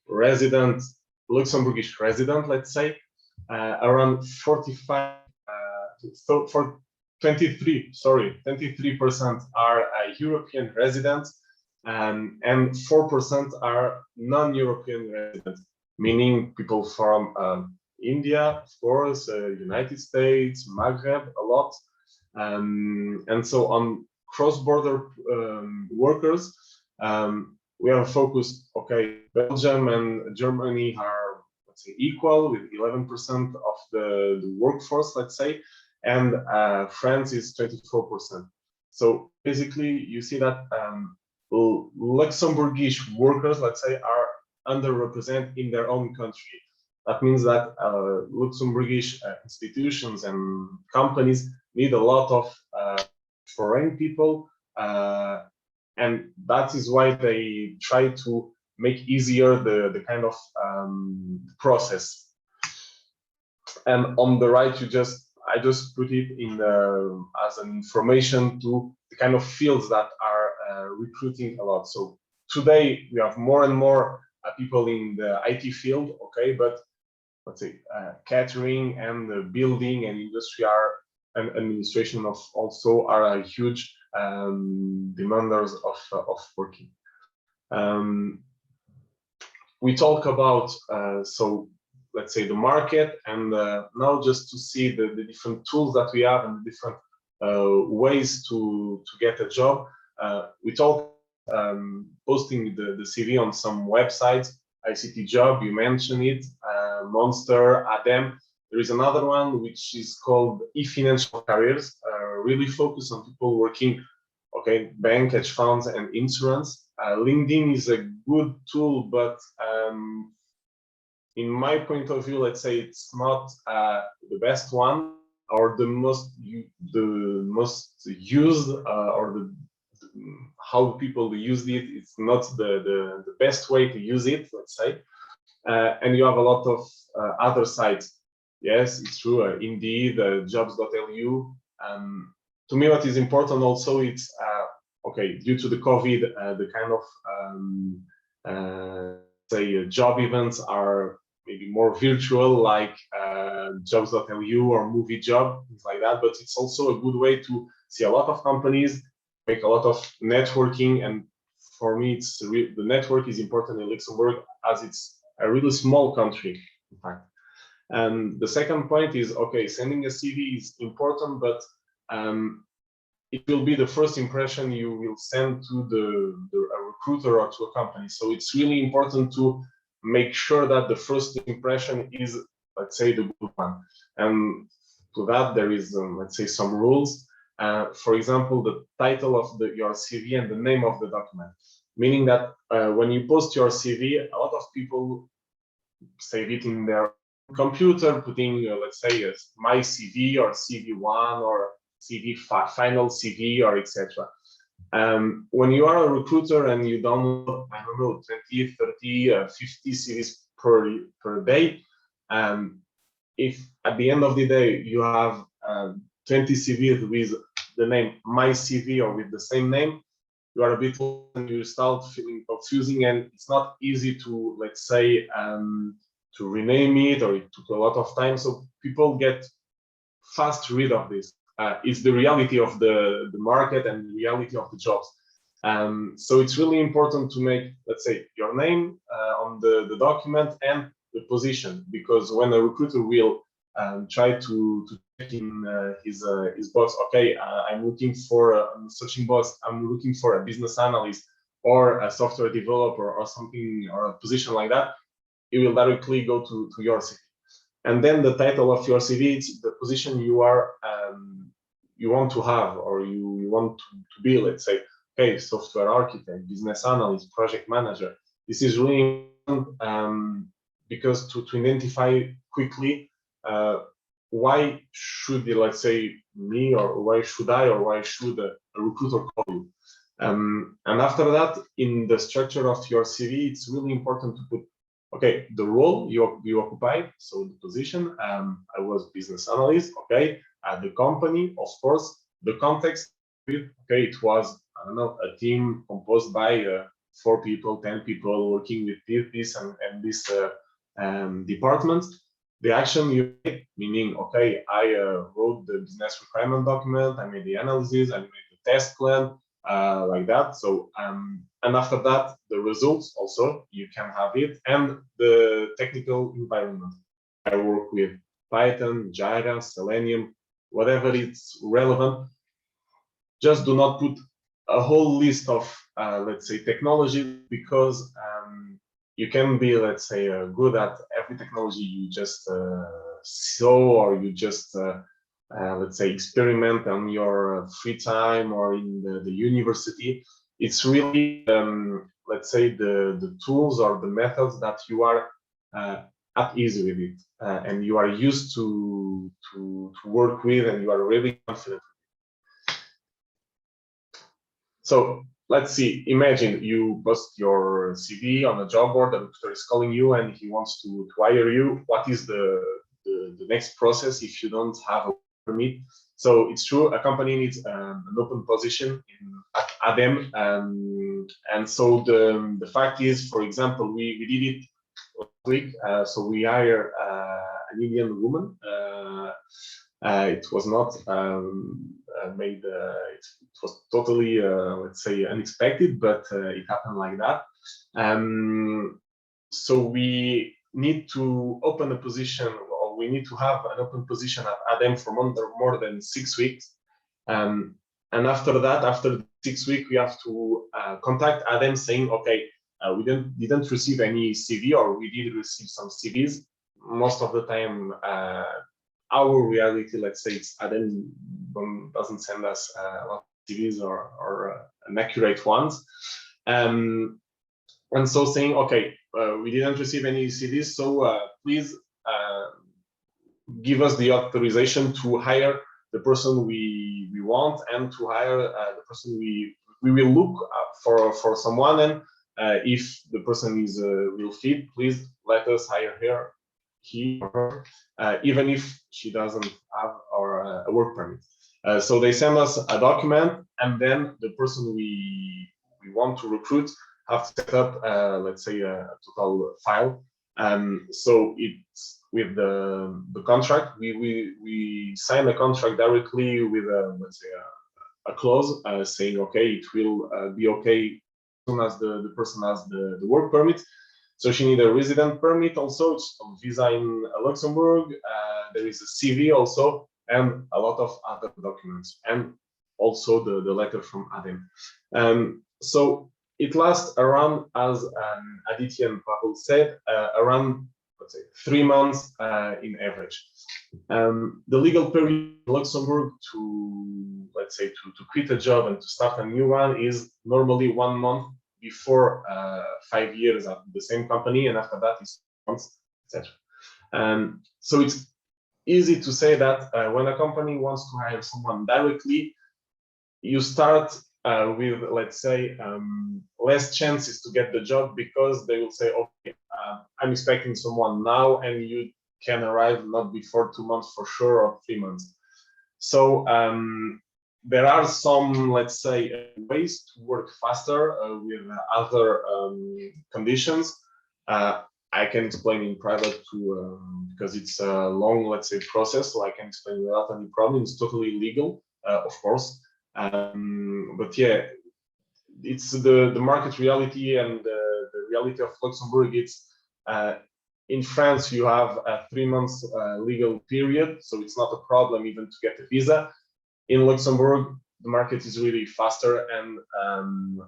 resident, Luxembourgish resident, let's say, around 23% are European residents, and 4% are non-European residents, meaning people from India, of course, United States, Maghreb, a lot. And so on cross-border workers, we have focused, okay, Belgium and Germany are, let's say, equal with 11% of the workforce, let's say, and France is 24%. So basically, you see that Luxembourgish workers, let's say, are underrepresented in their own country. That means that Luxembourgish institutions and companies need a lot of foreign people, and that is why they try to make easier the kind of process. And on the right, I just put it in as an information to the kind of fields that are recruiting a lot. So today we have more and more people in the IT field, okay, but let's say catering and building and industry and administration also are a huge demanders of working. We talk about so let's say the market, and now just to see the different tools that we have and different ways to get a job. We talk posting the CV on some websites, ICT Job, you mentioned it, Monster, Adem. There is another one which is called e-financial careers, really focused on people working, okay, bank, hedge funds, and insurance. LinkedIn is a good tool, but in my point of view, let's say it's not the best one or the most used or how people use it. It's not the best way to use it, let's say. And you have a lot of other sites. Yes, it's true. Indeed, jobs.lu. To me, what is important also, it's okay, due to the COVID, the kind of say job events are maybe more virtual, like jobs.lu or movie job, things like that. But it's also a good way to see a lot of companies, make a lot of networking. And for me, the network is important in Luxembourg as it's a really small country, in fact. And the second point is, okay, sending a CV is important, but it will be the first impression you will send to a recruiter or to a company. So it's really important to make sure that the first impression is, let's say, the good one. And to that, there is, let's say, some rules. For example, the title of your CV and the name of the document. Meaning that when you post your CV, a lot of people save it in their computer, putting, let's say, my CV or CV1 or final CV or etc. When you are a recruiter and you download, I don't know, 20, 30, 50 CVs per day, if at the end of the day you have 20 CVs with the name my CV or with the same name, you are a bit old and you start feeling confusing, and it's not easy to, let's say, to rename it, or it took a lot of time. So people get fast rid of this. It's the reality of the market and the reality of the jobs. So it's really important to make, let's say, your name on the document and the position, because when a recruiter will try to check in his box, okay, I'm looking for, I'm searching box, I'm looking for a business analyst or a software developer or something, or a position like that, it will directly go to your CV. And then the title of your CV, it's the position you are you want to have, or you want to be, let's say, okay, software architect, business analyst, project manager. This is really important because to identify quickly why should, let's say, me, or why should I, or why should a recruiter call you? And after that, in the structure of your CV, it's really important to put, okay, the role you occupy, so the position, I was business analyst, okay, the company, of course, the context, okay, it was, I don't know, a team composed by 4 people, 10 people working with this and this department. The action you made, meaning, okay, I wrote the business requirement document, I made the analysis, I made the test plan, like that. So and after that, the results also, you can have it, and the technical environment. I work with Python, Jira, Selenium, whatever it's relevant. Just do not put a whole list of, let's say, technology, because you can be, let's say, good at every technology you just saw, or you just, let's say, experiment on your free time or in the university. It's really, let's say, the tools or the methods that you are at ease with it, and you are used to work with, and you are really confident. So let's see, imagine you post your CV on a job board, the recruiter is calling you and he wants to hire you. What is the next process if you don't have a permit? So it's true, a company needs an open position at ADEM, and so the fact is, for example, we did it last week. So we hired an Indian woman. It was not made, it was totally, let's say, unexpected, but it happened like that. So we need to open a position, or we need to have an open position at ADEM for more than 6 weeks. And after that, after 6 weeks, we have to contact ADEM saying, okay, we didn't receive any CV, or we did receive some CVs. Most of the time, our reality, let's say, it's ADEM doesn't send us a lot of CVs or inaccurate ones. And so saying, okay, we didn't receive any CVs, so please give us the authorization to hire the person we want, and to hire the person we will look for someone, and if the person is will fit, please let us hire her, he or her, even if she doesn't have a work permit. So they send us a document, and then the person we want to recruit have to set up, let's say, a total file. So it's with the contract. We sign a contract directly with let's say a clause saying, okay, it will be okay as soon as the person has the work permit. So she needs a resident permit also, it's a visa in Luxembourg. There is a CV also, and a lot of other documents, and also the letter from Adem. So it lasts around, as Aditi and Parul said, around, let's say, 3 months in average. The legal period in Luxembourg to, let's say, to quit a job and to start a new one is normally 1 month before 5 years at the same company, and after that is months, etc. So it's easy to say that when a company wants to hire someone directly, you start with, let's say, less chances to get the job, because they will say, okay, I'm expecting someone now, and you can arrive not before 2 months for sure, or 3 months. So there are some, let's say, ways to work faster with other conditions. I can explain in private too, because it's a long, let's say, process, so I can explain without any problem. It's totally legal, of course. But yeah, it's the market reality and the reality of Luxembourg. It's in France, you have a 3 months legal period, so it's not a problem even to get a visa. In Luxembourg, the market is really faster, and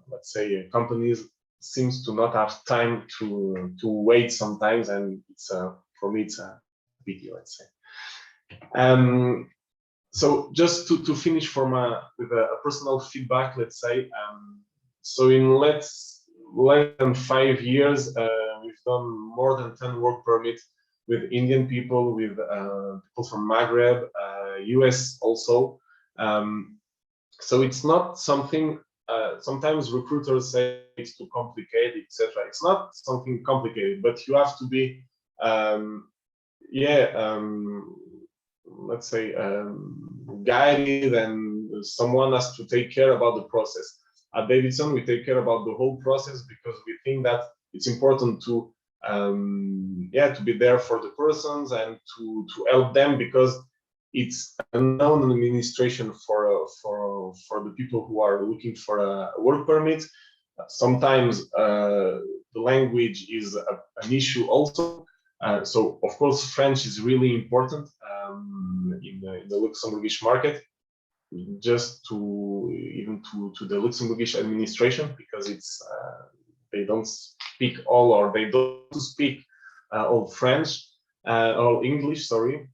let's say companies seems to not have time to wait sometimes, and it's for me it's a pity, let's say. So just to finish with a personal feedback, let's say, so in less than 5 years, we've done more than 10 work permits with Indian people, with people from Maghreb, US also. So it's not something, sometimes recruiters say it's too complicated, etc. It's not something complicated, but you have to be, let's say, guided, and someone has to take care about the process. At Davidson, we take care about the whole process, because we think that it's important to be there for the persons and to help them, because it's a known administration for the people who are looking for a work permit. Sometimes the language is an issue also. So of course French is really important in the Luxembourgish market, just even to the Luxembourgish administration, because it's they don't speak all, or they don't speak all French, all English, sorry.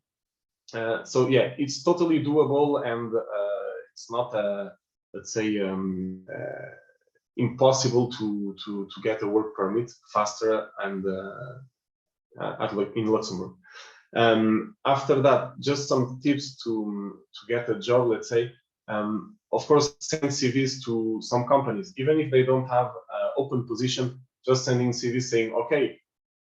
So yeah, it's totally doable, and it's not let's say impossible to get a work permit faster and in Luxembourg. After that, just some tips to get a job, let's say. Of course, send CVs to some companies, even if they don't have open position. Just sending CVs saying, okay,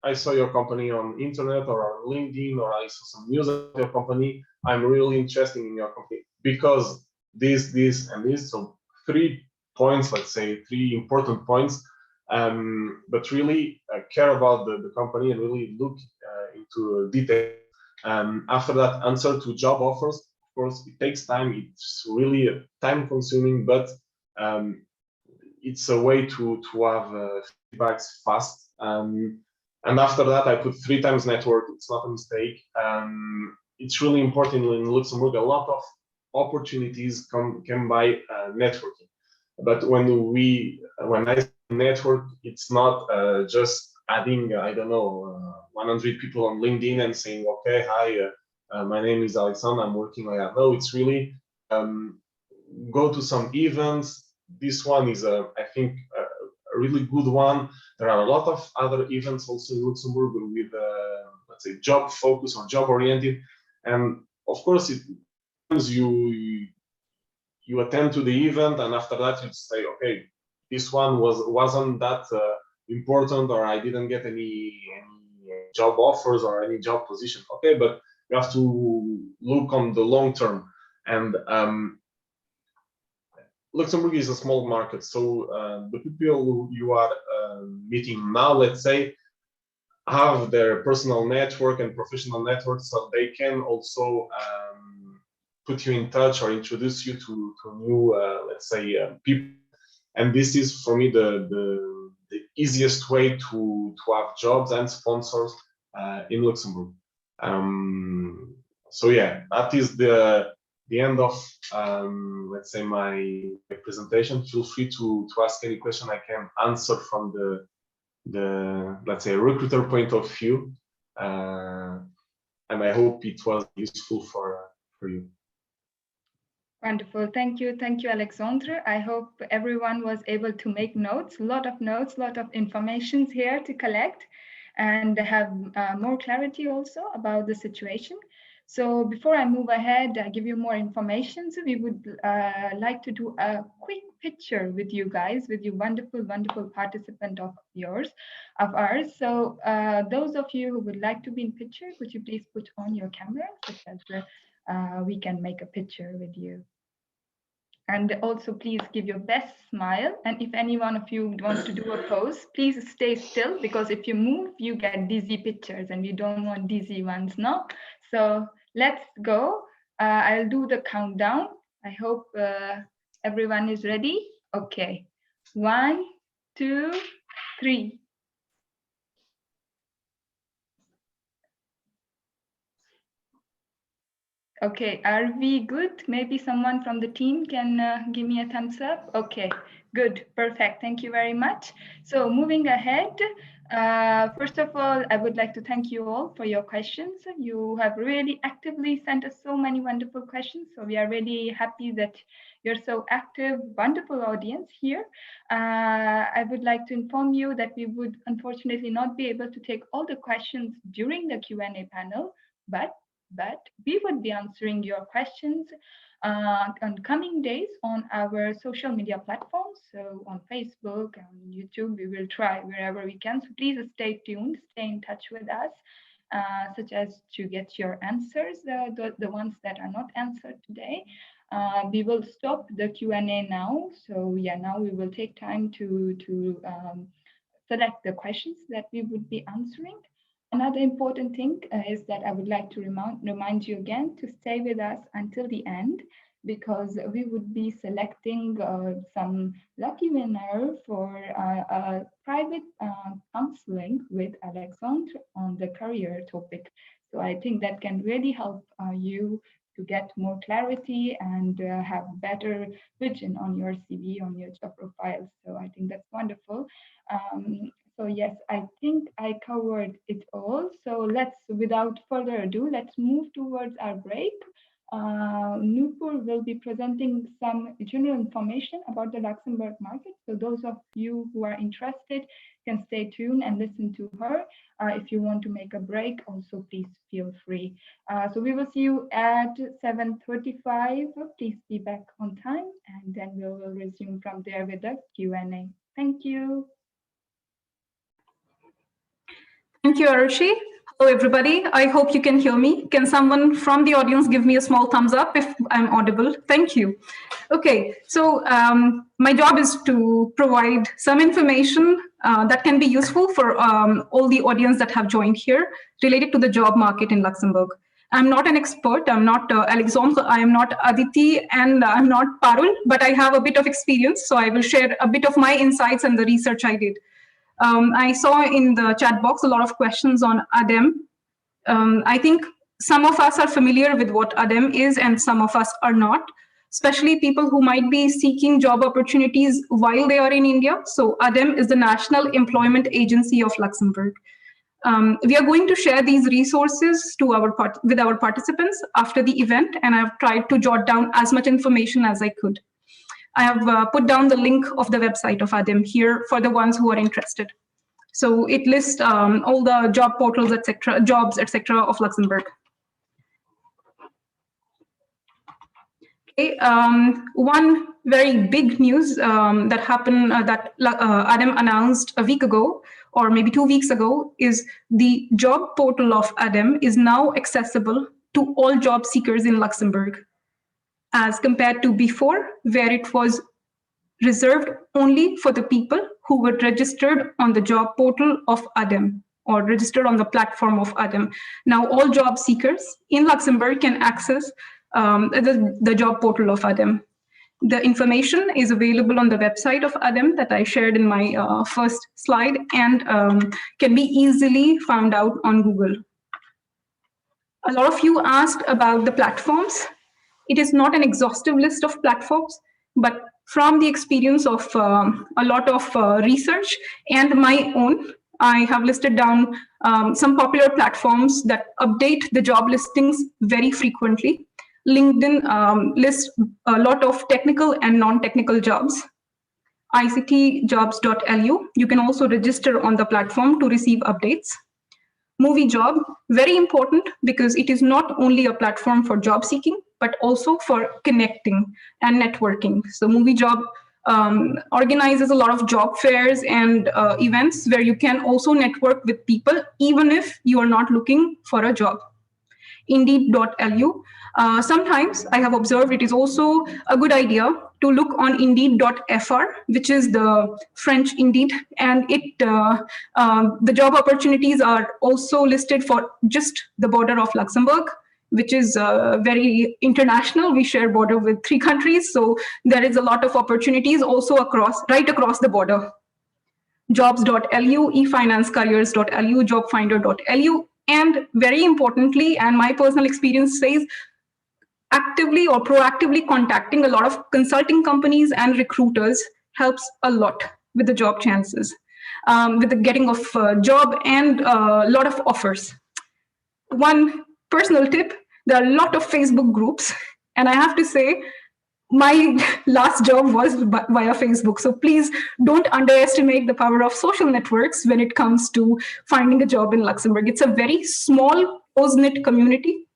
I saw your company on internet or on LinkedIn, or I saw some news of your company. I'm really interested in your company because this, and this. So 3 points, let's say 3 important points, but really care about the company and really look into detail. After that, answer to job offers. Of course, it takes time. It's really time consuming, but it's a way to have feedbacks fast. And after that, I put 3 times network. It's not a mistake. It's really important in Luxembourg. A lot of opportunities come by networking. But when I network, it's not just adding, I don't know, 100 people on LinkedIn and saying, okay, hi, my name is Alexandre, I'm working like that. No, it's really go to some events. This one is, I think, a really good one. There are a lot of other events also in Luxembourg with, let's say, job focus or job oriented. And of course, you attend to the event, and after that you say, okay, this one wasn't that important, or I didn't get any job offers or any job position. Okay, but you have to look on the long term. And Luxembourg is a small market, so the people you are meeting now, let's say, have their personal network and professional network, so they can also put you in touch or introduce you to new, let's say, people. And this is for me the the easiest way to have jobs and sponsors in Luxembourg. So yeah, that is the end of let's say my presentation. Feel free to ask any question I can answer from the let's say recruiter point of view, and I hope it was useful for you. Wonderful. Thank you, Alexandre. I hope everyone was able to make notes, a lot of information here to collect and have more clarity also about the situation. So before I move ahead, I give you more information. So we would like to do a quick picture with you guys, with you wonderful participant of ours. So those of you who would like to be in picture, could you please put on your camera such as we can make a picture with you. And also please give your best smile. And if any one of you wants to do a pose, please stay still, because if you move, you get dizzy pictures and we don't want dizzy ones, no? So let's go. I'll do the countdown. I hope everyone is ready. Okay, 1, 2, 3. Okay, are we good? Maybe someone from the team can give me a thumbs up. Okay, good, perfect. Thank you very much. So moving ahead, first of all, I would like to thank you all for your questions. You have really actively sent us so many wonderful questions. So we are really happy that you're so active, wonderful audience here. I would like to inform you that we would unfortunately not be able to take all the questions during the Q&A panel, but we would be answering your questions on coming days on our social media platforms. So on Facebook and YouTube, we will try wherever we can. So please stay tuned, stay in touch with us, such as to get your answers, the ones that are not answered today. We will stop the Q&A now. So yeah, now we will take time to select the questions that we would be answering. Another important thing is that I would like to remind you again to stay with us until the end, because we would be selecting some lucky winner for a private counseling with Alexandre on the career topic. So I think that can really help you to get more clarity and have better vision on your CV, on your job profile. So I think that's wonderful. So yes, I think I covered it all. So without further ado, let's move towards our break. Nupur will be presenting some general information about the Luxembourg market. So those of you who are interested can stay tuned and listen to her. If you want to make a break, also please feel free. So we will see you at 7:35. Please be back on time, and then we will resume from there with the Q&A. Thank you. Thank you, Arushi. Hello, everybody. I hope you can hear me. Can someone from the audience give me a small thumbs up if I'm audible? Thank you. Okay, so my job is to provide some information that can be useful for all the audience that have joined here related to the job market in Luxembourg. I'm not an expert. I'm not Alexandre. I am not Aditi, and I'm not Parul, but I have a bit of experience. So I will share a bit of my insights and the research I did. I saw in the chat box a lot of questions on ADEM. I think some of us are familiar with what ADEM is and some of us are not, especially people who might be seeking job opportunities while they are in India. So ADEM is the National Employment Agency of Luxembourg. We are going to share these resources with our participants after the event, and I've tried to jot down as much information as I could. I have put down the link of the website of ADEM here for the ones who are interested. So it lists all the job portals, etc., jobs, etc., of Luxembourg. Okay, one very big news that happened that ADEM announced a week ago, or maybe 2 weeks ago, is the job portal of ADEM is now accessible to all job seekers in Luxembourg, as compared to before, where it was reserved only for the people who were registered on the job portal of ADEM or registered on the platform of ADEM. Now all job seekers in Luxembourg can access the job portal of ADEM. The information is available on the website of ADEM that I shared in my first slide, and can be easily found out on Google. A lot of you asked about the platforms. It is not an exhaustive list of platforms, but from the experience of a lot of research and my own, I have listed down some popular platforms that update the job listings very frequently. LinkedIn lists a lot of technical and non-technical jobs. ICTjobs.lu, you can also register on the platform to receive updates. Movie Job, very important because it is not only a platform for job seeking, but also for connecting and networking. So Movie Job organizes a lot of job fairs and events where you can also network with people, even if you are not looking for a job. Indeed.lu. Sometimes I have observed it is also a good idea to look on Indeed.fr, which is the French Indeed, and the job opportunities are also listed for just the border of Luxembourg, which is very international. We share border with 3 countries, so there is a lot of opportunities also right across the border. Jobs.lu, eFinanceCareers.lu, JobFinder.lu, and very importantly, and my personal experience says, actively or proactively contacting a lot of consulting companies and recruiters helps a lot with the job chances, with the getting of job and a lot of offers. One personal tip, there are a lot of Facebook groups, and I have to say, my last job was via Facebook. So please don't underestimate the power of social networks when it comes to finding a job in Luxembourg. It's a very small, close-knit community.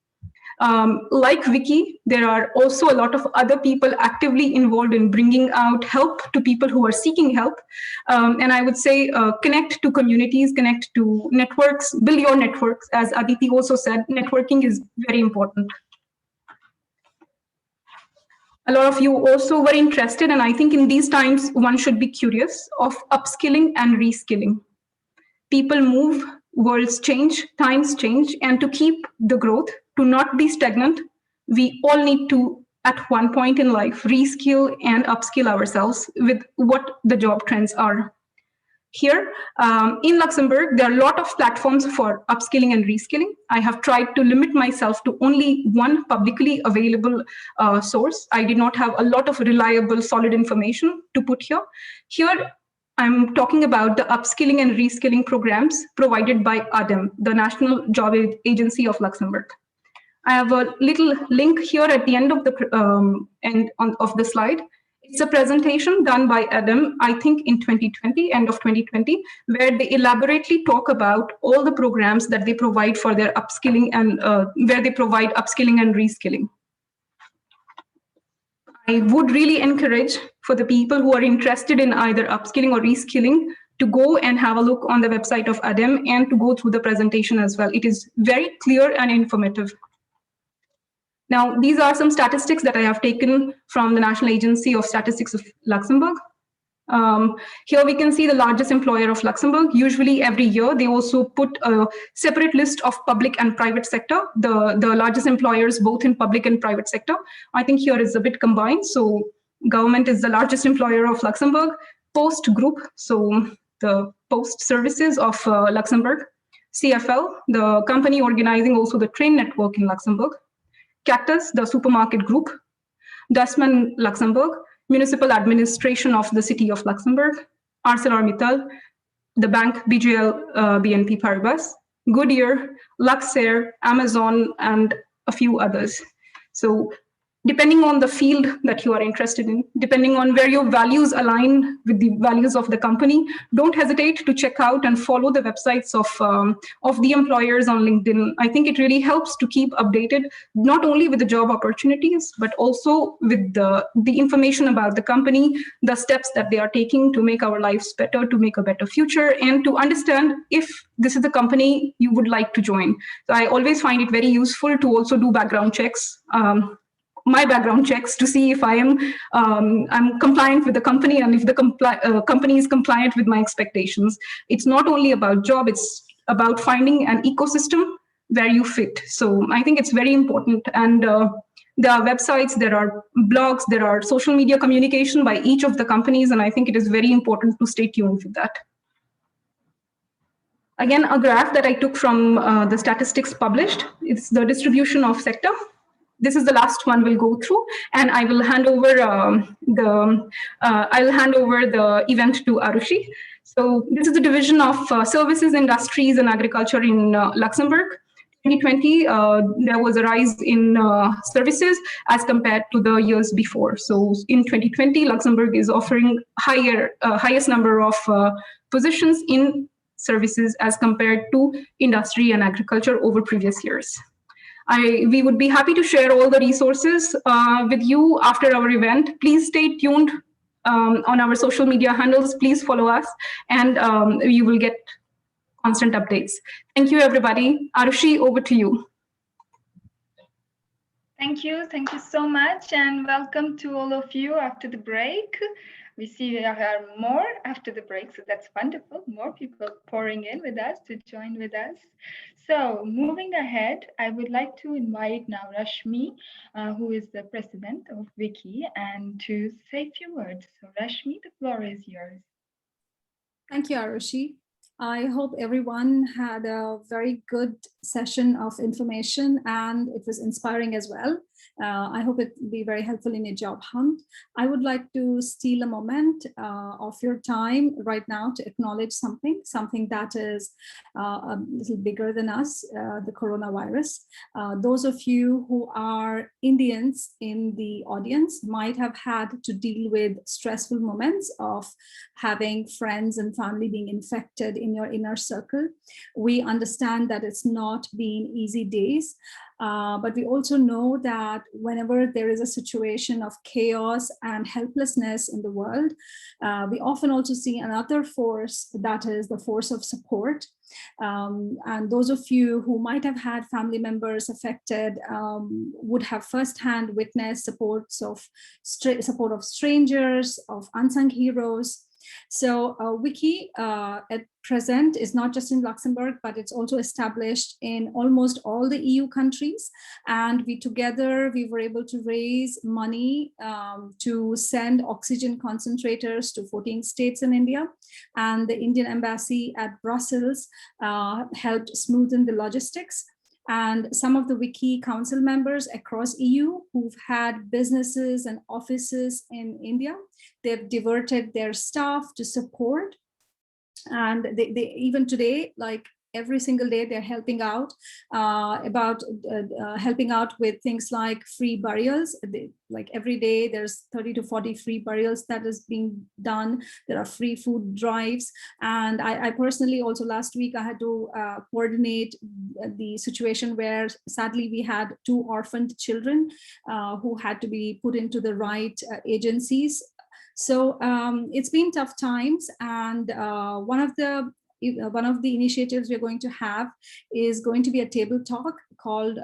Like WICCI, there are also a lot of other people actively involved in bringing out help to people who are seeking help. And I would say connect to communities, connect to networks, build your networks. As Aditi also said, networking is very important. A lot of you also were interested, and I think in these times, one should be curious of upskilling and reskilling. People move, worlds change, times change, and to keep the growth, to not be stagnant, we all need to, at one point in life, reskill and upskill ourselves with what the job trends are. Here in Luxembourg, there are a lot of platforms for upskilling and reskilling. I have tried to limit myself to only one publicly available source. I did not have a lot of reliable, solid information to put here. Here, I'm talking about the upskilling and reskilling programs provided by ADEM, the National Job Agency of Luxembourg. I have a little link here at the end of the slide. It's a presentation done by ADEM, I think in 2020, end of 2020, where they elaborately talk about all the programs that they provide for their upskilling and where they provide upskilling and reskilling. I would really encourage for the people who are interested in either upskilling or reskilling to go and have a look on the website of ADEM and to go through the presentation as well. It is very clear and informative. Now, these are some statistics that I have taken from the National Agency of Statistics of Luxembourg. Here we can see the largest employer of Luxembourg. Usually every year, they also put a separate list of public and private sector, the largest employers both in public and private sector. I think here is a bit combined. So government is the largest employer of Luxembourg. Post Group, so the post services of Luxembourg. CFL, the company organizing also the train network in Luxembourg. Cactus, the supermarket group. Dussmann Luxembourg, municipal administration of the city of Luxembourg. ArcelorMittal, the bank BGL BNP Paribas. Goodyear, Luxair, Amazon, and a few others. So depending on the field that you are interested in, depending on where your values align with the values of the company, don't hesitate to check out and follow the websites of the employers on LinkedIn. I think it really helps to keep updated, not only with the job opportunities, but also with the information about the company, the steps that they are taking to make our lives better, to make a better future, and to understand if this is the company you would like to join. So I always find it very useful to also do background checks. My background checks to see if I'm compliant with the company and if the company is compliant with my expectations. It's not only about job, it's about finding an ecosystem where you fit. So I think it's very important. And There are websites, there are blogs, there are social media communication by each of the companies, and I think it is very important to stay tuned with that. Again, a graph that I took from the statistics published. It's the distribution of sector. This is the last one we'll go through, and I will hand over the event to Arushi. So this is the division of services, industries, and agriculture in Luxembourg. 2020, there was a rise in services as compared to the years before. So in 2020, Luxembourg is offering highest number of positions in services as compared to industry and agriculture over previous years. We would be happy to share all the resources with you after our event. Please stay tuned on our social media handles. Please follow us, and you will get constant updates. Thank you, everybody. Arushi, over to you. Thank you so much, and welcome to all of you after the break. We see there are more after the break, so that's wonderful. More people pouring in with us to join with us. So moving ahead, I would like to invite now Rashmi, who is the president of WICCI, and to say a few words. So Rashmi, the floor is yours. Thank you, Arushi. I hope everyone had a very good session of information, and it was inspiring as well. I hope it will be very helpful in your job hunt. I would like to steal a moment of your time right now to acknowledge something that is a little bigger than us, the coronavirus. Those of you who are Indians in the audience might have had to deal with stressful moments of having friends and family being infected in your inner circle. We understand that it's not been easy days. But we also know that whenever there is a situation of chaos and helplessness in the world, we often also see another force, that is the force of support. And those of you who might have had family members affected would have firsthand witnessed support of strangers, of unsung heroes. So WICCI at present is not just in Luxembourg, but it's also established in almost all the EU countries. And we were able to raise money to send oxygen concentrators to 14 states in India. And the Indian embassy at Brussels helped smoothen the logistics. And some of the WICCI council members across EU who've had businesses and offices in India, they've diverted their staff to support. And they even today, like every single day, they're helping out helping out with things like free burials. Like every day, there's 30 to 40 free burials that is being done. There are free food drives. And I personally also last week, I had to coordinate the situation where sadly we had 2 orphaned children who had to be put into the right agencies. So it's been tough times, and one of the initiatives we're going to have is going to be a table talk called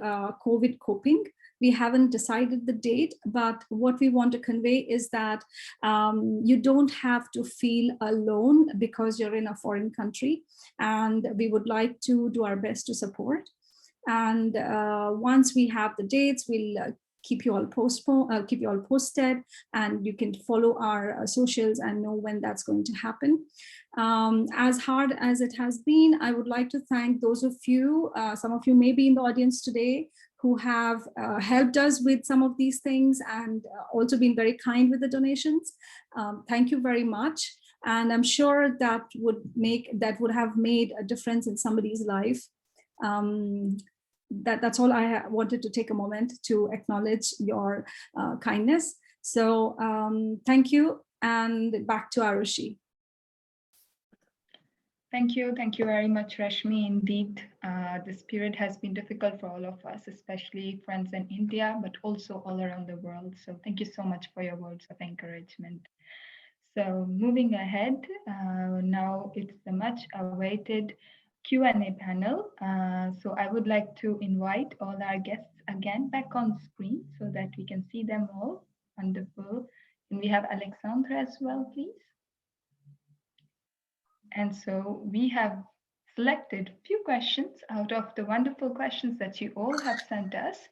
COVID Coping. We haven't decided the date, but what we want to convey is that you don't have to feel alone because you're in a foreign country, and we would like to do our best to support. And once we have the dates, we'll keep you all posted, and you can follow our socials and know when that's going to happen. As hard as it has been, I would like to thank those of you, some of you may be in the audience today, who have helped us with some of these things and also been very kind with the donations. Thank you very much. And I'm sure that would have made a difference in somebody's life. That's all I wanted to take a moment to acknowledge your kindness. So thank you, and back to Arushi. Thank you very much, Rashmi. Indeed, this period has been difficult for all of us, especially friends in India, but also all around the world. So thank you so much for your words of encouragement. So moving ahead, now it's the much awaited Q&A panel. So I would like to invite all our guests again back on screen so that we can see them all. Wonderful. And we have Alexandre as well, please. And so we have selected a few questions out of the wonderful questions that you all have sent us.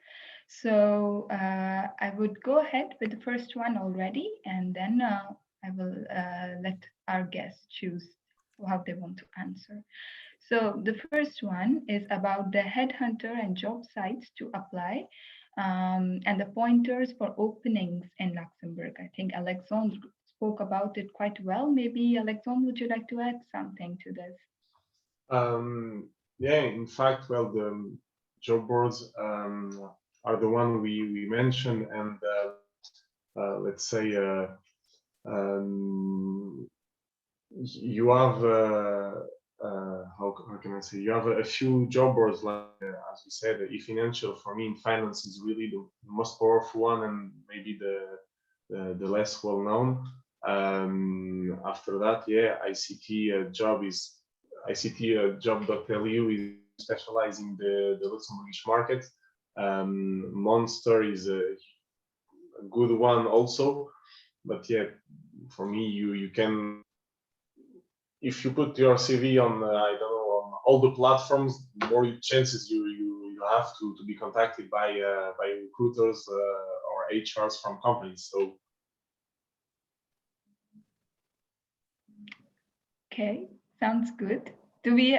So I would go ahead with the first one already, and then I will let our guests choose how they want to answer. So the first one is about the headhunter and job sites to apply, and the pointers for openings in Luxembourg. I think Alexandre spoke about it quite well. Maybe Alexandre, would you like to add something to this? Yeah, in fact, well, the job boards are the one we mentioned, and let's say you have how can I say, you have a few job boards, like as we said, e-financial. For me, in finance is really the most powerful one, and maybe the less well known. After that, yeah, ICT job is ICT job.lu is specializing the Luxembourgish market. Monster is a good one also, but yeah, for me, you can, if you put your CV on I don't know, on all the platforms, the more chances you have to be contacted by recruiters or HRs from companies. So okay, sounds good. Do we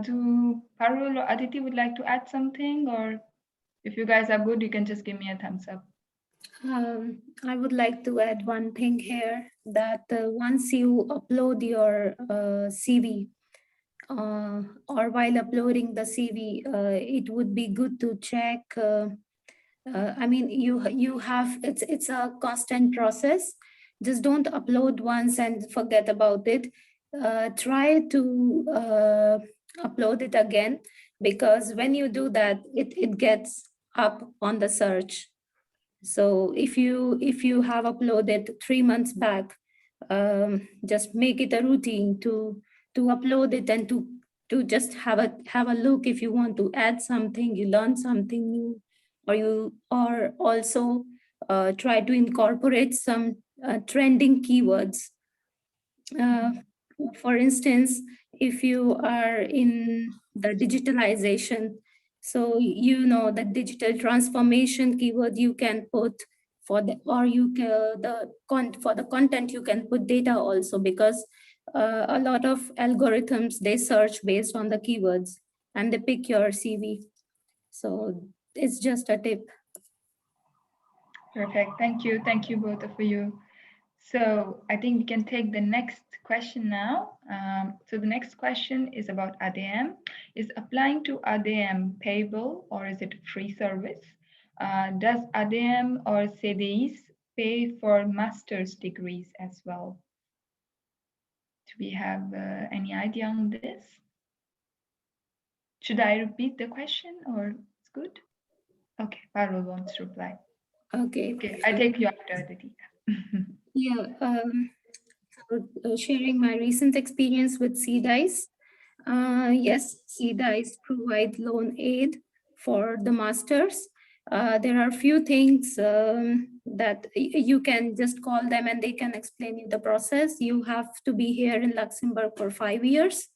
do Parul or Aditi would like to add something, or if you guys are good, you can just give me a thumbs up. I would like to add one thing here, that once you upload your CV, or while uploading the CV, it would be good to check. I mean, you have, it's a constant process. Just don't upload once and forget about it. Try to upload it again, because when you do that, it gets up on the search. So if you have uploaded 3 months back, just make it a routine to upload it, and to just have a look. If you want to add something, you learn something new, or also try to incorporate some trending keywords. For instance, if you are in the digitalization, so you know the digital transformation keyword you can put for the, or you can for the content you can put data also, because a lot of algorithms, they search based on the keywords and they pick your CV. So it's just a tip. Perfect. Thank you both of you. So I think we can take the next question now. So the next question is about ADM. Is applying to ADM payable, or is it a free service? Does ADM or CDIs pay for master's degrees as well? Do we have any idea on this? Should I repeat the question, or it's good? Okay, Parul wants to reply. Okay. I take you after, Aditi. Yeah, sharing my recent experience with CDIs. Yes, CDIs provide loan aid for the masters. There are few things that you can just call them and they can explain you the process. You have to be here in Luxembourg for 5 years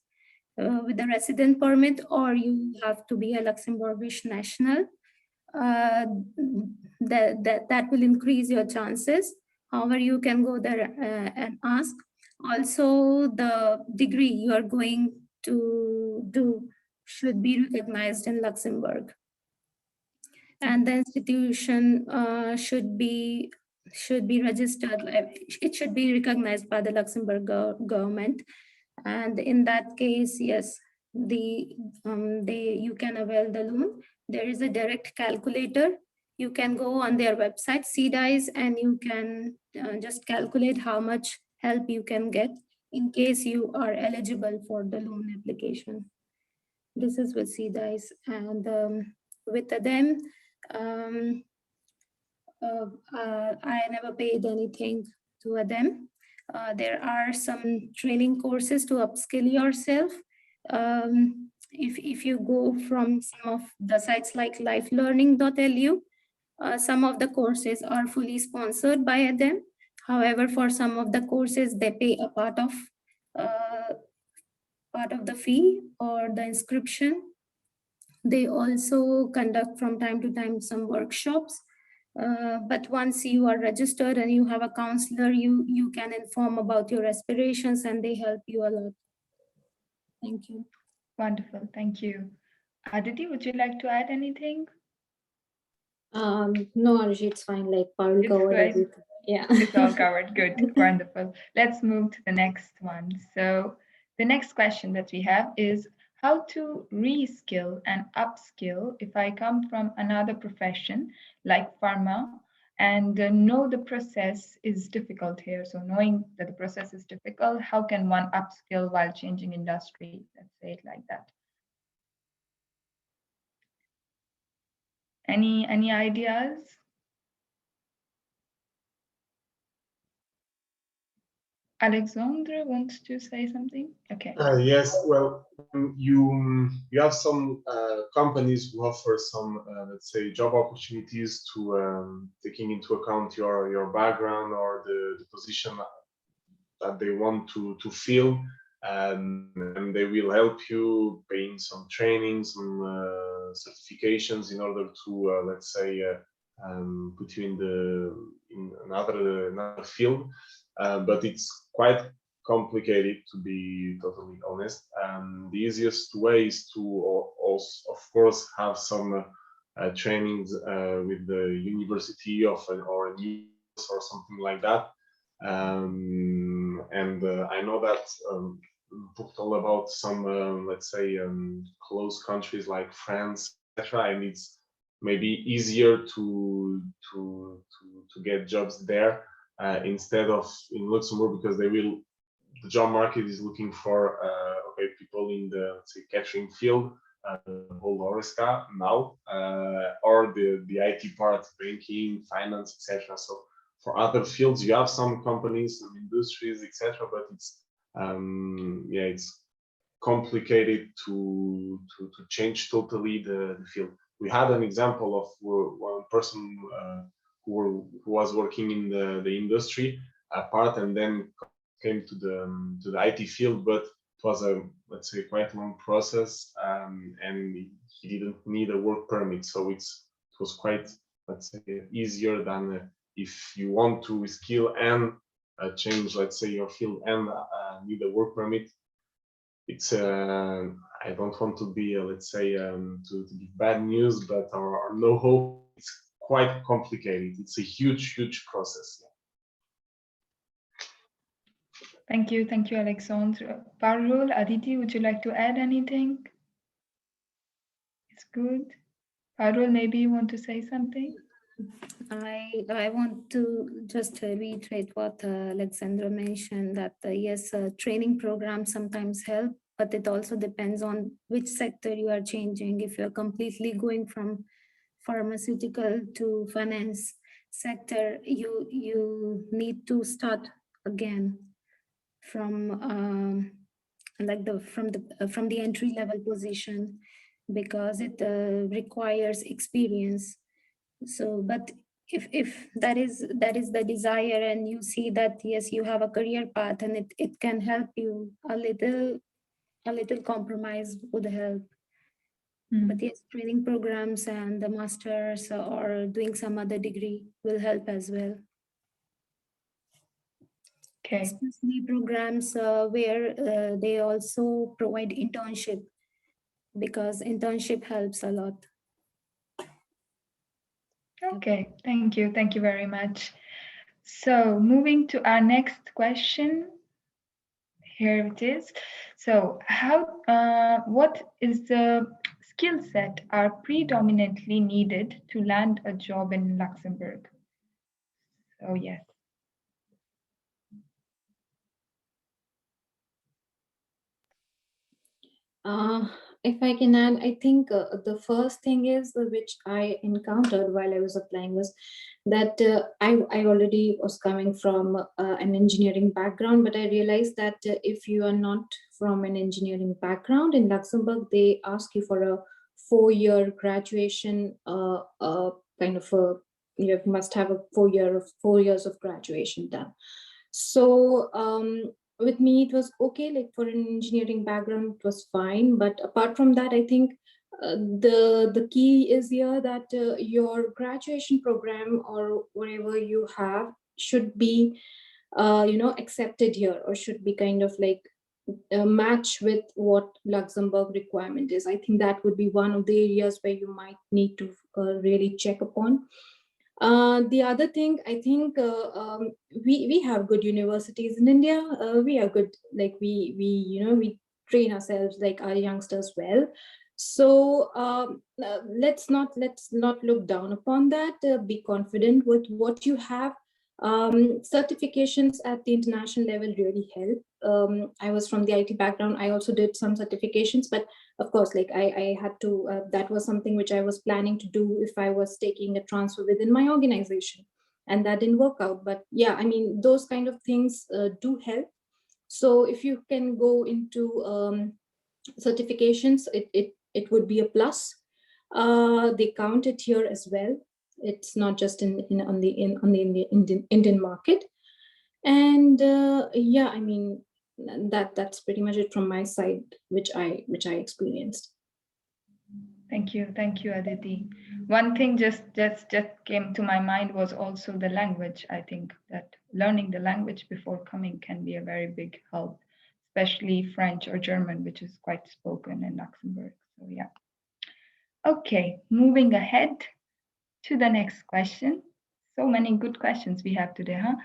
with a resident permit, or you have to be a Luxembourgish national. That will increase your chances. However, you can go there and ask. Also, the degree you are going to do should be recognized in Luxembourg. And the institution should be registered. It should be recognized by the Luxembourg government. And in that case, yes, you can avail the loan. There is a direct calculator. You can go on their website, CDIs, and you can just calculate how much help you can get in case you are eligible for the loan application. This is with CDIs. And with them, I never paid anything to them. There are some training courses to upskill yourself. If you go from some of the sites like lifelearning.lu, some of the courses are fully sponsored by them. However, for some of the courses, they pay a part of the fee or the inscription. They also conduct from time to time some workshops. But once you are registered and you have a counselor, you can inform about your aspirations and they help you a lot. Thank you. Wonderful, thank you. Aditi, would you like to add anything? No, Arushi, it's fine. Like Parul It's covered good. everything. Yeah. It's all covered. Good, wonderful. Let's move to the next one. So the next question that we have is how to reskill and upskill if I come from another profession like pharma and know the process is difficult here. So knowing that the process is difficult, how can one upskill while changing industry? Let's say it like that. Any ideas? Alexandre wants to say something. Okay. Yes, well, you have some companies who offer some, let's say, job opportunities to taking into account your background or the position that they want to fill, and they will help you paying some trainings, some certifications in order to, let's say, put you in another field. But it's quite complicated, to be totally honest. The easiest way is to also, of course, have some trainings with the university or a new or something like that. And I know that talked all about some, let's say, close countries like France, etc. And it's maybe easier to get jobs there instead of in Luxembourg, because the job market is looking for okay, people in the, let's say, catering field, whole Oreska now, or the IT part, banking, finance, etc. So for other fields, you have some companies, some industries, etc. But it's yeah, it's complicated to change totally the field. We had an example of one person who was working in the industry part and then came to the IT field, but it was a, let's say, quite long process, and he didn't need a work permit, so it was quite, let's say, easier than if you want to reskill and change, let's say, your field and need a work permit. It's I don't want to be, let's say, to give bad news, but or no hope. It's quite complicated. It's a huge process. Thank you, Alexandre. Parul, Aditi, would you like to add anything? It's good. Parul, maybe you want to say something? I want to just reiterate what Alexandra mentioned, that yes, training programs sometimes help, but it also depends on which sector you are changing. If you're completely going from pharmaceutical to finance sector, you need to start again from from the entry level position, because it requires experience. So, but if that is the desire, and you see that yes, you have a career path and it can help you, a little compromise would help. But yes, training programs and the masters or doing some other degree will help as well. Okay. Especially programs where they also provide internship, because internship helps a lot. Okay, thank you very much. So moving to our next question. Here it is. So what is the skill set are predominantly needed to land a job in Luxembourg? So yes. If I can add, I think the first thing is which I encountered while I was applying was that I already was coming from an engineering background, but I realized that if you are not from an engineering background in Luxembourg, they ask you for a 4-year graduation, kind of a, you must have a 4 years of graduation done. So with me, it was okay, like for an engineering background, it was fine. But apart from that, I think the key is here that your graduation program or whatever you have should be accepted here, or should be kind of like a match with what Luxembourg requirement is. I think that would be one of the areas where you might need to really check upon. The other thing, I think we have good universities in India. We are good, like we train ourselves, like our youngsters well. So let's not look down upon that. Be confident with what you have. Certifications at the international level really help. I was from the IT background. I also did some certifications, but of course, like I had to, that was something which I was planning to do if I was taking a transfer within my organization, and that didn't work out. But yeah, I mean, those kind of things do help. So if you can go into certifications, it would be a plus. They count it here as well. It's not just on the Indian market. And yeah, I mean, that's pretty much it from my side, which I experienced. Thank you, Aditi. One thing just came to my mind was also the language. I think that learning the language before coming can be a very big help, especially French or German, which is quite spoken in Luxembourg. So yeah. Okay, moving ahead to the next question. So many good questions we have today, huh?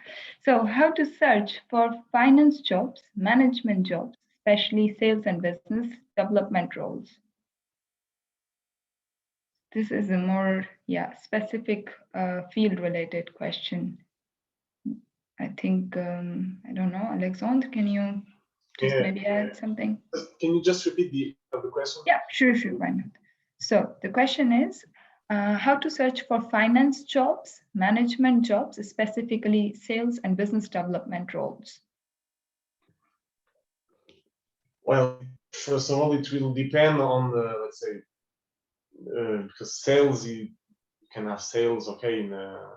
So how to search for finance jobs, management jobs, especially sales and business development roles? This is a more specific field-related question. I think, I don't know, Alexandre, can you just maybe add something? Can you just repeat the question? Yeah, sure, why not? So the question is, how to search for finance jobs, management jobs, specifically sales and business development roles? Well, first of all, it will depend on the, let's say, because sales, you can have sales, okay, in a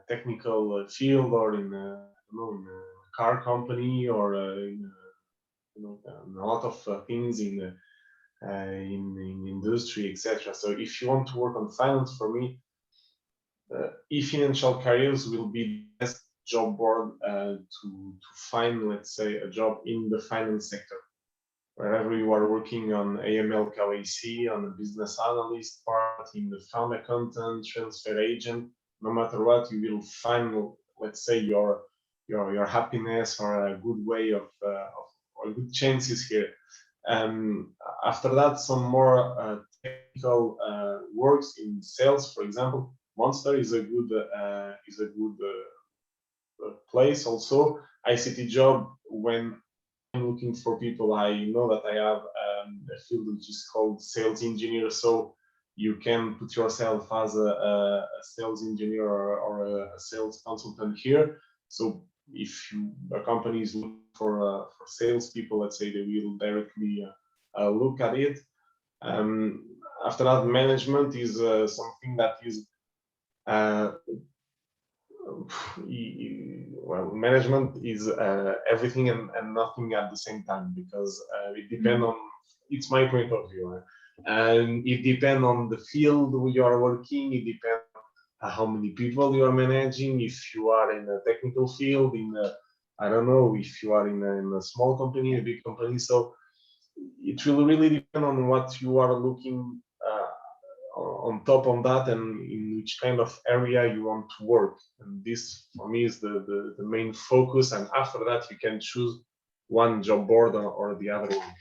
technical field, or in a, in a car company, or in a lot of things in industry, etc. So if you want to work on finance, for me, e-financial careers will be the best job board to find, let's say, a job in the finance sector. Wherever you are working on AML KYC, on the business analyst part, in the fund accountant, transfer agent, no matter what, you will find, let's say, your happiness, or a good way of or good chances here. After that, some more technical works in sales, for example, Monster is a good place. Also, ICT job, when I'm looking for people, I know that I have a field which is called sales engineer. So you can put yourself as a sales engineer or a sales consultant here. So if a company is looking for salespeople, let's say, they will directly look at it. After that, management is something that is well, management is everything and nothing at the same time, because it depends on, it's my point of view, and it depends on the field you are working. It depends on how many people you are managing. If you are in a technical field, in a, I don't know, if you are in a small company, a big company. So it will really depend on what you are looking on top of that, and in which kind of area you want to work. And this, for me, is the main focus. And after that, you can choose one job board or the other one.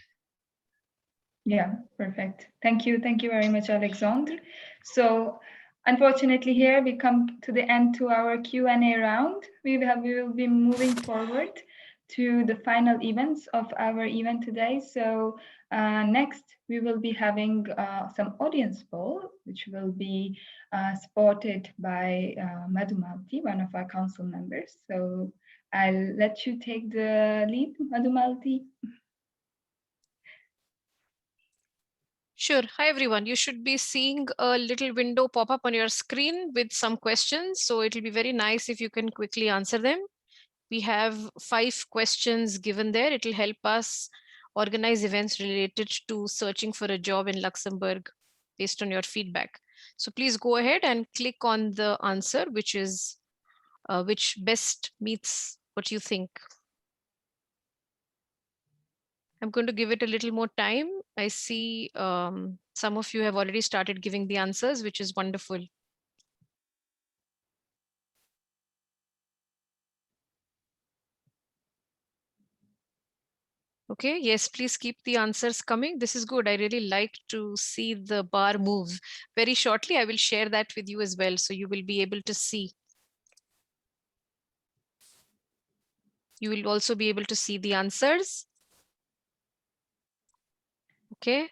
Yeah, perfect. Thank you very much, Alexandre. So unfortunately, here we come to the end to our Q&A round. We will be moving forward to the final events of our event today. So next, we will be having some audience poll, which will be supported by Madhumalti, one of our council members. So I'll let you take the lead, Madhumalti. Sure. Hi, everyone. You should be seeing a little window pop up on your screen with some questions. So it'll be very nice if you can quickly answer them. We have 5 questions given there. It'll help us organize events related to searching for a job in Luxembourg based on your feedback. So please go ahead and click on the answer, which best meets what you think. I'm going to give it a little more time. I see some of you have already started giving the answers, which is wonderful. Okay, yes, please keep the answers coming. This is good. I really like to see the bar move. Very shortly, I will share that with you as well, so you will be able to see. You will also be able to see the answers. Okay.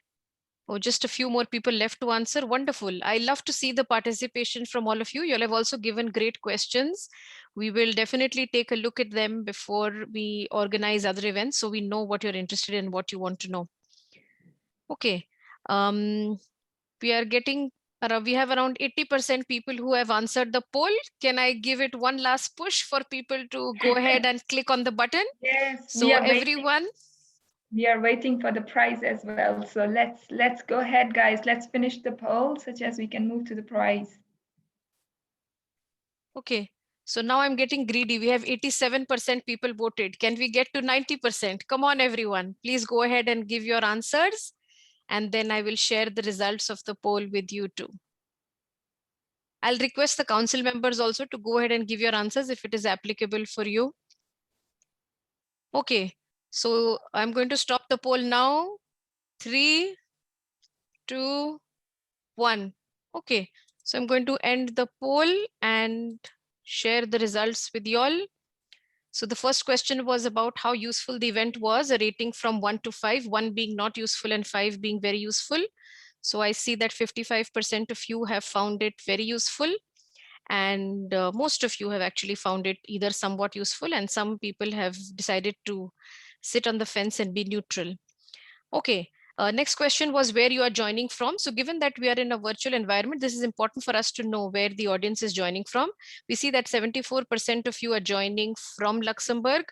Oh, just a few more people left to answer. Wonderful. I love to see the participation from all of you. You all have also given great questions. We will definitely take a look at them before we organize other events, so we know what you're interested in, what you want to know. Okay. We are getting, we have around 80% people who have answered the poll. Can I give it one last push for people to go ahead and click on the button? Yes, so everyone. We are waiting for the prize as well. So let's go ahead, guys. Let's finish the poll such as we can move to the prize. Okay. So now I'm getting greedy. We have 87% people voted. Can we get to 90%? Come on, everyone. Please go ahead and give your answers. And then I will share the results of the poll with you too. I'll request the council members also to go ahead and give your answers if it is applicable for you. Okay. So I'm going to stop the poll now. 3, 2, 1. Okay. So I'm going to end the poll and share the results with you all. So the first question was about how useful the event was, a rating from 1 to 5, 1 being not useful and 5 being very useful. So I see that 55% of you have found it very useful. And most of you have actually found it either somewhat useful, and some people have decided to sit on the fence and be neutral. Okay. Next question was where you are joining from. So given that we are in a virtual environment, this is important for us to know where the audience is joining from. We see that 74% of you are joining from Luxembourg,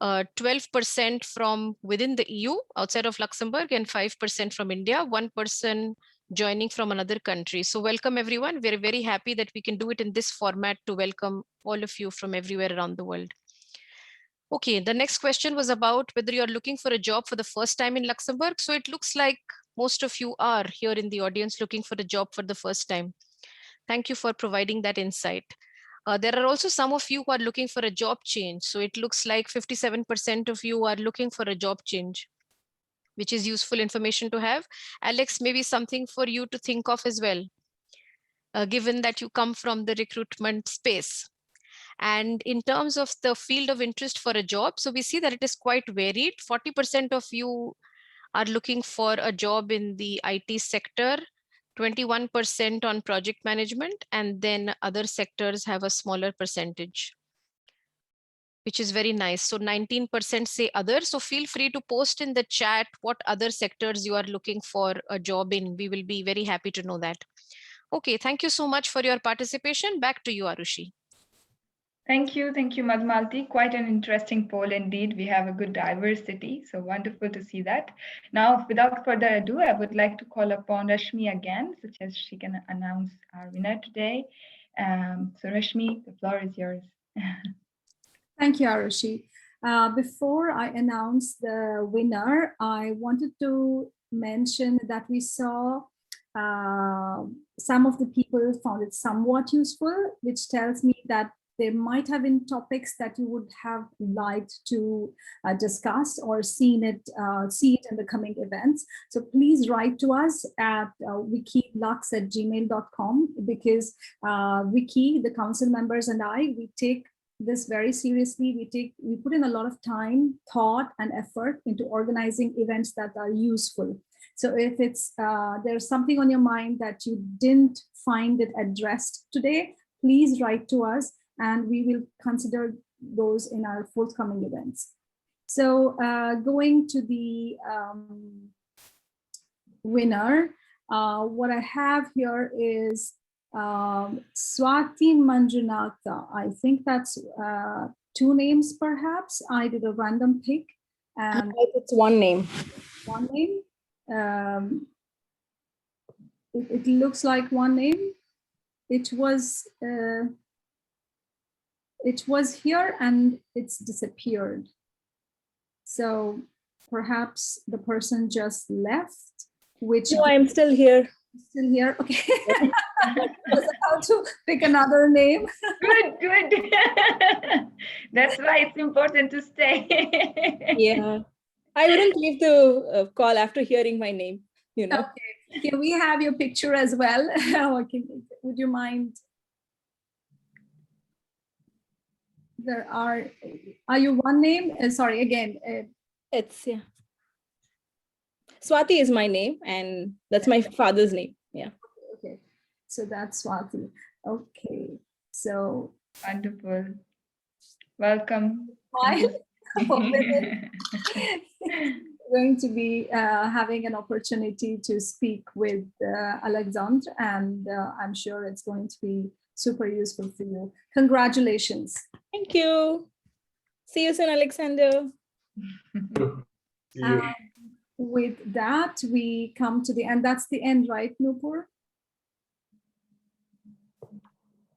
12% from within the EU outside of Luxembourg, and 5% from India, 1% joining from another country. So welcome everyone. We're very happy that we can do it in this format to welcome all of you from everywhere around the world. Okay, the next question was about whether you're looking for a job for the first time in Luxembourg. So it looks like most of you are here in the audience looking for a job for the first time. Thank you for providing that insight. There are also some of you who are looking for a job change. So it looks like 57% of you are looking for a job change, which is useful information to have. Alex, maybe something for you to think of as well, given that you come from the recruitment space. And in terms of the field of interest for a job, so we see that it is quite varied. 40% of you are looking for a job in the IT sector, 21% on project management, and then other sectors have a smaller percentage, which is very nice. So 19% say other. So feel free to post in the chat what other sectors you are looking for a job in. We will be very happy to know that. Okay, thank you so much for your participation. Back to you, Arushi. Thank you, Madhmalti. Quite an interesting poll indeed. We have a good diversity, so wonderful to see that. Now, without further ado, I would like to call upon Rashmi again, such as she can announce our winner today. So Rashmi, the floor is yours. Thank you, Arushi. Before I announce the winner, I wanted to mention that we saw some of the people found it somewhat useful, which tells me that there might have been topics that you would have liked to discuss or see it in the coming events. So please write to us at wicci-lux@gmail.com, because Wiki, the council members, and we take this very seriously. We put in a lot of time, thought, and effort into organizing events that are useful. So if it's there's something on your mind that you didn't find it addressed today, please write to us, and we will consider those in our forthcoming events. So going to the winner, what I have here is Swati Manjunatha. I think that's 2 names perhaps. I did a random pick. And it's one name. One name. it looks like one name. It was here and it's disappeared. So perhaps the person just left, which— No, I'm still here. Still here, okay. Was about to pick another name. Good. That's why it's important to stay. Yeah, I wouldn't leave the call after hearing my name, you know. Okay, can we have your picture as well? Okay. Would you mind? There are you one name? Sorry, again. It's, yeah. Swati is my name, and that's my father's name. Yeah. Okay. So that's Swati. Okay. So wonderful. Welcome. Hi. Going to be having an opportunity to speak with Alexandre, and I'm sure it's going to be super useful for you. Congratulations. Thank you. See you soon, Alexander. See you. With that, we come to the end. That's the end, right, Nupur?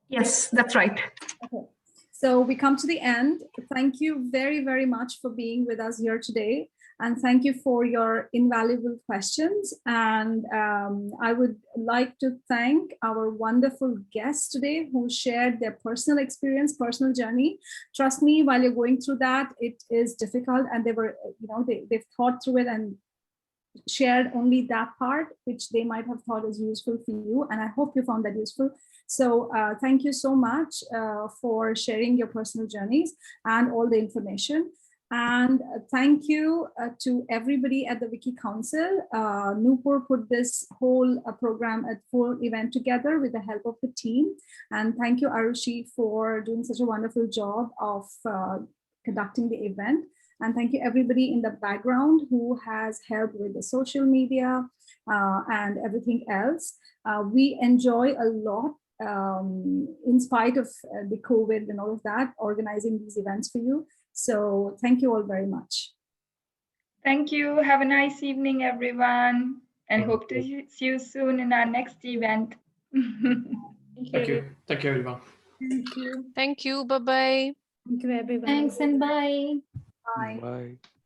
Yes, that's right. Okay. So we come to the end. Thank you very, very much for being with us here today. And thank you for your invaluable questions. And I would like to thank our wonderful guests today who shared their personal experience, personal journey. Trust me, while you're going through that, it is difficult. And they were, they've thought through it and shared only that part, which they might have thought is useful for you. And I hope you found that useful. So thank you so much for sharing your personal journeys and all the information. And thank you to everybody at the WICCI Council. Nupur put this whole program, a full event together with the help of the team. And thank you, Arushi, for doing such a wonderful job of conducting the event. And thank you everybody in the background who has helped with the social media and everything else. We enjoy a lot, in spite of the COVID and all of that, organizing these events for you. So thank you all very much. Thank you. Have a nice evening, everyone. And hope to see you soon in our next event. Thank you. Thank you, everyone. Thank you. Thank you. Bye-bye. Thank you, everyone. Thanks and bye. Bye. Bye.